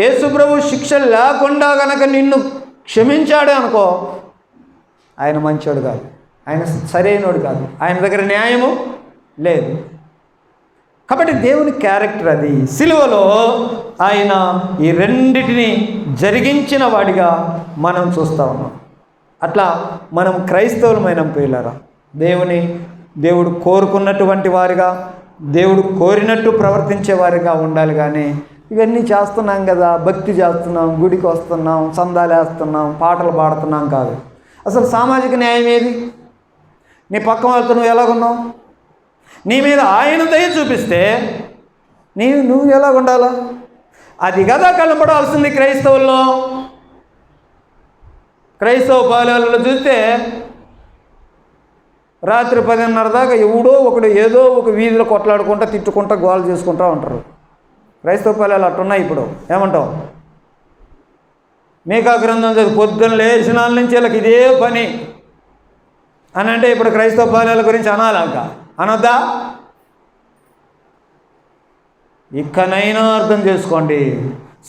యేసు ప్రభు శిక్ష లేకుండా గనక నిన్ను క్షమించాడే అనుకో, ఆయన మంచోడు కాదు, ఆయన సరైనోడు కాదు, ఆయన దగ్గర న్యాయము లేదు. కాబట్టి దేవుని క్యారెక్టర్ అది. సిలువలో ఆయన ఈ రెండిటిని జరిగించిన వాడిగా మనం చూస్తూ ఉన్నాం. అట్లా మనం క్రైస్తవులమైన పిల్లరా, దేవుడు కోరుకున్నటువంటి వారిగా, దేవుడు కోరినట్టు ప్రవర్తించే వారిగా ఉండాలి. కానీ ఇవన్నీ చేస్తున్నాం కదా, భక్తి చేస్తున్నాం, గుడికి వస్తున్నాం, చందాలు వేస్తున్నాం, పాటలు పాడుతున్నాం కాదు. అసలు సామాజిక న్యాయం ఏది? నీ పక్క వాళ్ళతో నువ్వు ఎలాగున్నావు? నీ మీద ఆయన దయ చూపిస్తే నువ్వు ఎలాగుండాలా? అది కదా కనపడాల్సింది క్రైస్తవుల్లో. క్రైస్తవ పాలనలో చూస్తే రాత్రి 10:30 దాకా ఎవడో ఒకడు ఏదో ఒక వీధిలో కొట్లాడుకుంటా, తిట్టుకుంటా, గోల చేసుకుంటూ ఉంటారు. క్రైస్తవ పాలనలు అట్టున్నాయి. ఇప్పుడు ఏమంటావు? మీకా గ్రంథం చదివి పొద్దున్న లేచినాల నుంచి వీళ్ళకి ఇదే పని అని అంటే ఇప్పుడు క్రైస్తవ పాలనల గురించి అనాలాక అనొద్దా? ఇకనైనా అర్థం చేసుకోండి.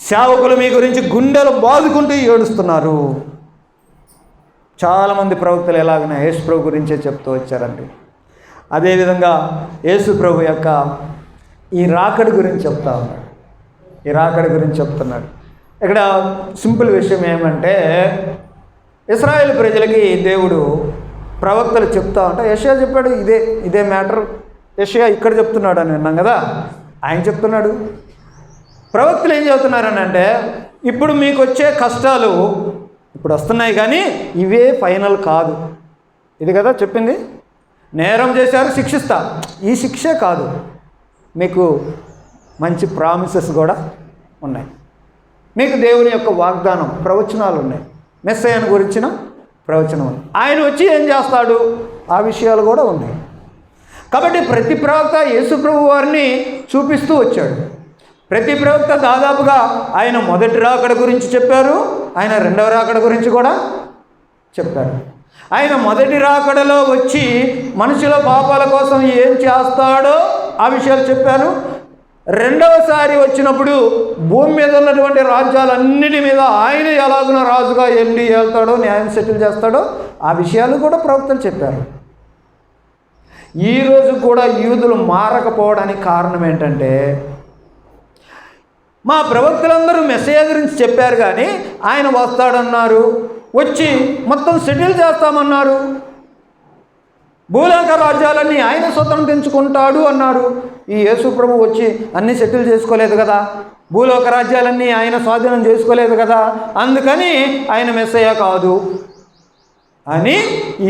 సేవకులు మీ గురించి గుండెలు బాదుకుంటూ ఏడుస్తున్నారు. చాలామంది ప్రవక్తలు ఎలాగైనా యేసు ప్రభు గురించే చెప్తూ వచ్చారండి. అదేవిధంగా యేసు ప్రభు యొక్క ఈ రాకడి గురించి చెప్తా ఉన్నాడు. ఈ రాకడి గురించి చెప్తున్నాడు. ఇక్కడ సింపుల్ విషయం ఏమంటే, ఇశ్రాయేలు ప్రజలకి దేవుడు ప్రవక్తలు చెప్తా ఉంటే యెషయా చెప్పాడు. ఇదే మ్యాటర్ యెషయా ఇక్కడ చెప్తున్నాడు అని విన్నాం కదా. ఆయన చెప్తున్నాడు. ప్రవక్తలు ఏం చెబుతున్నారని అంటే, ఇప్పుడు మీకు వచ్చే కష్టాలు ఇప్పుడు వస్తున్నాయి కానీ ఇవే ఫైనల్ కాదు. ఇది కదా చెప్పింది. నేరం చేశారు, శిక్షిస్తా. ఈ శిక్షే కాదు, మీకు మంచి ప్రామిసెస్ కూడా ఉన్నాయి. మీకు దేవుని యొక్క వాగ్దానం, ప్రవచనాలు ఉన్నాయి. మెస్సయ్యను గురించిన ప్రవచనం ఉంది. ఆయన వచ్చి ఏం చేస్తాడు, ఆ విషయాలు కూడా ఉన్నాయి. కాబట్టి ప్రతి ప్రవక్త యేసు ప్రభు వారిని చూపిస్తూ వచ్చాడు. ప్రతి ప్రవక్త దాదాపుగా ఆయన మొదటి రాకడ గురించి చెప్పారు, ఆయన రెండవ రాకడ గురించి కూడా చెప్పారు. ఆయన మొదటి రాకడలో వచ్చి మనుషుల పాపాల కోసం ఏం చేస్తాడో ఆ విషయాలు చెప్పారు. రెండవసారి వచ్చినప్పుడు భూమి మీద ఉన్నటువంటి రాజ్యాలన్నిటి మీద ఆయన ఎలాగున రాజుగా వెళ్ళి వెళ్తాడో, న్యాయం సెటిల్ చేస్తాడో ఆ విషయాలు కూడా ప్రవక్తలు చెప్పారు. ఈరోజు కూడా యూదులు మారకపోవడానికి కారణం ఏంటంటే, మా ప్రవక్తలందరూ మెస్సయ్య గురించి చెప్పారు కానీ ఆయన వస్తాడన్నారు, వచ్చి మొత్తం సెటిల్ చేస్తామన్నారు, భూలోక రాజ్యాలన్నీ ఆయన స్వతంత్రించుకుంటాడు అన్నారు. ఈ యేసు ప్రభు వచ్చి అన్నీ సెటిల్ చేసుకోలేదు కదా, భూలోక రాజ్యాలన్నీ ఆయన స్వాధీనం చేసుకోలేదు కదా, అందుకని ఆయన మెస్సయ్య కాదు అని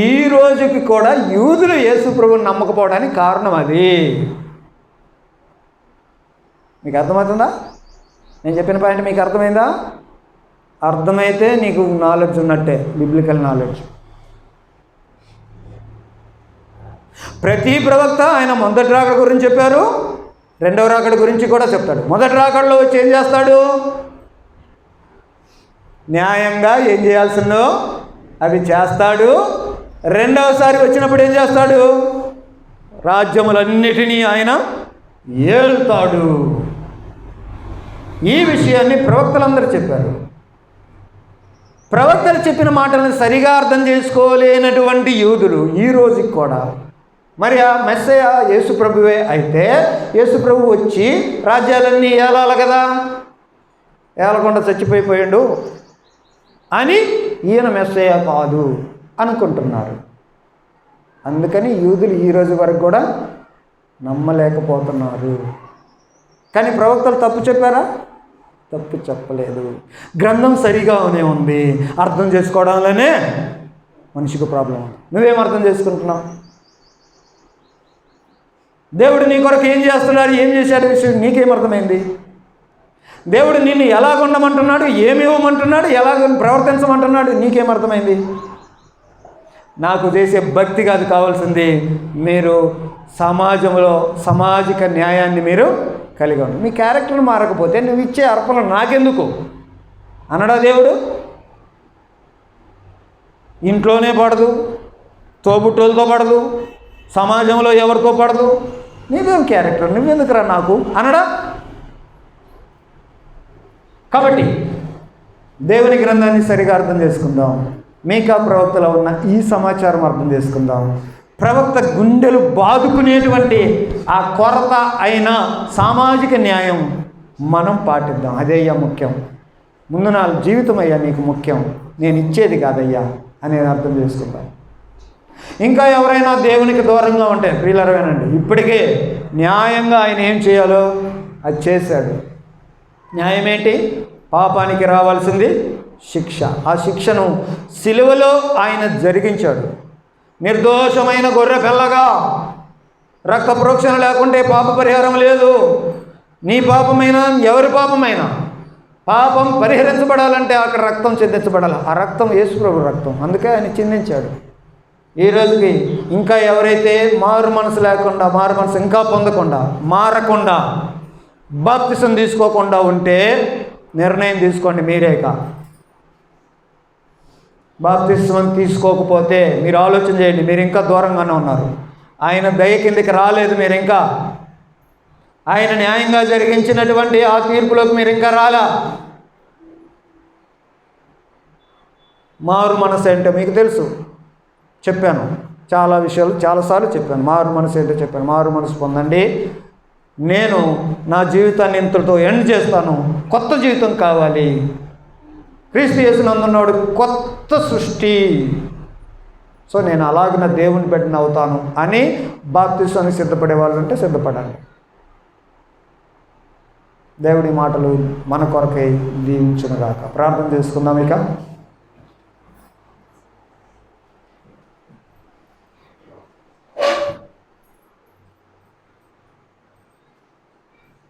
ఈ రోజుకి కూడా యూదులు యేసు ప్రభువుని నమ్మకపోవడానికి కారణం అది. మీకు అర్థమవుతుందా? నేను చెప్పిన పాయింట్ మీకు అర్థమైందా? అర్థమైతే నీకు నాలెడ్జ్ ఉన్నట్టే, బిబ్లికల్ నాలెడ్జ్. ప్రతి ప్రవక్త ఆయన మొదటి రాకడ గురించి చెప్పారు, రెండవ రాకడ గురించి కూడా చెప్తాడు. మొదటి రాకడలో వచ్చి ఏం చేస్తాడు, న్యాయంగా ఏం చేయాల్సిందో అవి చేస్తాడు. రెండవసారి వచ్చినప్పుడు ఏం చేస్తాడు, రాజ్యములన్నిటినీ ఆయన ఏలుతాడు. ఈ విషయాన్ని ప్రవక్తలందరూ చెప్పారు. ప్రవక్తలు చెప్పిన మాటలను సరిగా అర్థం చేసుకోలేనటువంటి యూదులు ఈ రోజుకి కూడా, మరి ఆ మెస్సయ్య యేసు ప్రభువే అయితే యేసు ప్రభు వచ్చి రాజ్యాలన్నీ ఏలాలి కదా, ఏలకుండా చచ్చిపోయిపోయాడు అని ఈయన మెస్సయ్య కాదు అనుకుంటున్నారు. అందుకని యూదులు ఈ రోజు వరకు కూడా నమ్మలేకపోతున్నారు. కానీ ప్రవక్తలు తప్పు చెప్పారా? తప్పు చెప్పలేదు. గ్రంథం సరిగానే ఉంది, అర్థం చేసుకోవడంలోనే మనిషికి ప్రాబ్లం ఉంది. నువ్వేం అర్థం చేసుకుంటున్నావు? దేవుడు నీ కొరకు ఏం చేస్తున్నాడు, ఏం చేశాడు విషయం నీకేం అర్థమైంది? దేవుడు నిన్ను ఎలాగ ఉండమంటున్నాడు, ఏమి ఇవ్వమంటున్నాడు, ఎలాగ ప్రవర్తించమంటున్నాడు నీకేం అర్థమైంది? నాకు చేసే భక్తి కాదు కావాల్సింది, మీరు సమాజంలో సామాజిక న్యాయాన్ని మీరు కలిగి ఉండండి. మీ క్యారెక్టర్ మారకపోతే నువ్వు ఇచ్చే అర్పణ నాకెందుకు అనడా దేవుడు? ఇంట్లోనే పడదు, తోబుట్టులతో పడదు, సమాజంలో ఎవరితో పడదు, నీవేం క్యారెక్టర్, నువ్వెందుకురా నాకు అనడా? కాబట్టి దేవుని గ్రంథాన్ని సరిగా అర్థం చేసుకుందాం. మీకా ప్రవక్తలో ఉన్న ఈ సమాచారం అర్థం చేసుకుందాం. ప్రవక్త గుండెలు బాదుకునేటువంటి ఆ కొరత అయిన సామాజిక న్యాయం మనం పాటిద్దాం. అదయ్యా ముఖ్యం. ముందు నా జీవితం అయ్యా నీకు ముఖ్యం, నేను ఇచ్చేది కాదయ్యా అనేది అర్థం చేసుకుందాం. ఇంకా ఎవరైనా దేవునికి దూరంగా ఉంటే ప్రియులరవేనండి, ఇప్పటికే న్యాయంగా ఆయన ఏం చేయాలో అది చేశాడు. న్యాయం ఏంటి? పాపానికి రావాల్సింది శిక్ష. ఆ శిక్షను సిలువలో ఆయన జరిగించాడు. నిర్దోషమైన గొర్రె పిల్లగా, రక్త ప్రోక్షణ లేకుంటే పాప పరిహారం లేదు. నీ పాపమైనా ఎవరి పాపమైనా పాపం పరిహరించబడాలంటే అక్కడ రక్తం చిందించబడాలి. ఆ రక్తం యేసు ప్రభు రక్తం, అందుకే ఆయన చిందించాడు. ఈ రోజుకి ఇంకా ఎవరైతే మారు మనసు లేకుండా, మారు మనసు ఇంకా పొందకుండా, మారకుండా, బాప్తిసం తీసుకోకుండా ఉంటే నిర్ణయం తీసుకోండి మీరేక. బాప్తిసం తీసుకోకపోతే మీరు ఆలోచన చేయండి, మీరు ఇంకా దూరంగానే ఉన్నారు. ఆయన దయ కిందకి రాలేదు, మీరు ఇంకా ఆయన న్యాయంగా జరిగించినటువంటి ఆ తీర్పులోకి మీరు ఇంకా రాలా. మారు మనసు ఏంటో మీకు తెలుసు, చెప్పాను చాలా విషయాలు, చాలాసార్లు చెప్పాను. మారు మనసు ఏంటో చెప్పాను. మారు మనసు పొందండి, నేను నా జీవితాన్ని ఇంతటితో ఎండ్ చేస్తాను, కొత్త జీవితం కావాలి, క్రీస్తు యేసునందున్నాడు కొత్త సృష్టి, సో నేను అలాగిన దేవుని బిడ్డను అవుతాను అని బాప్తిసానికి సిద్ధపడే వాళ్ళు ఉంటే సిద్ధపడండి. దేవుడి మాటలు మన కొరకై దీవించునుగాక. ప్రార్థన చేసుకుందాం ఇక.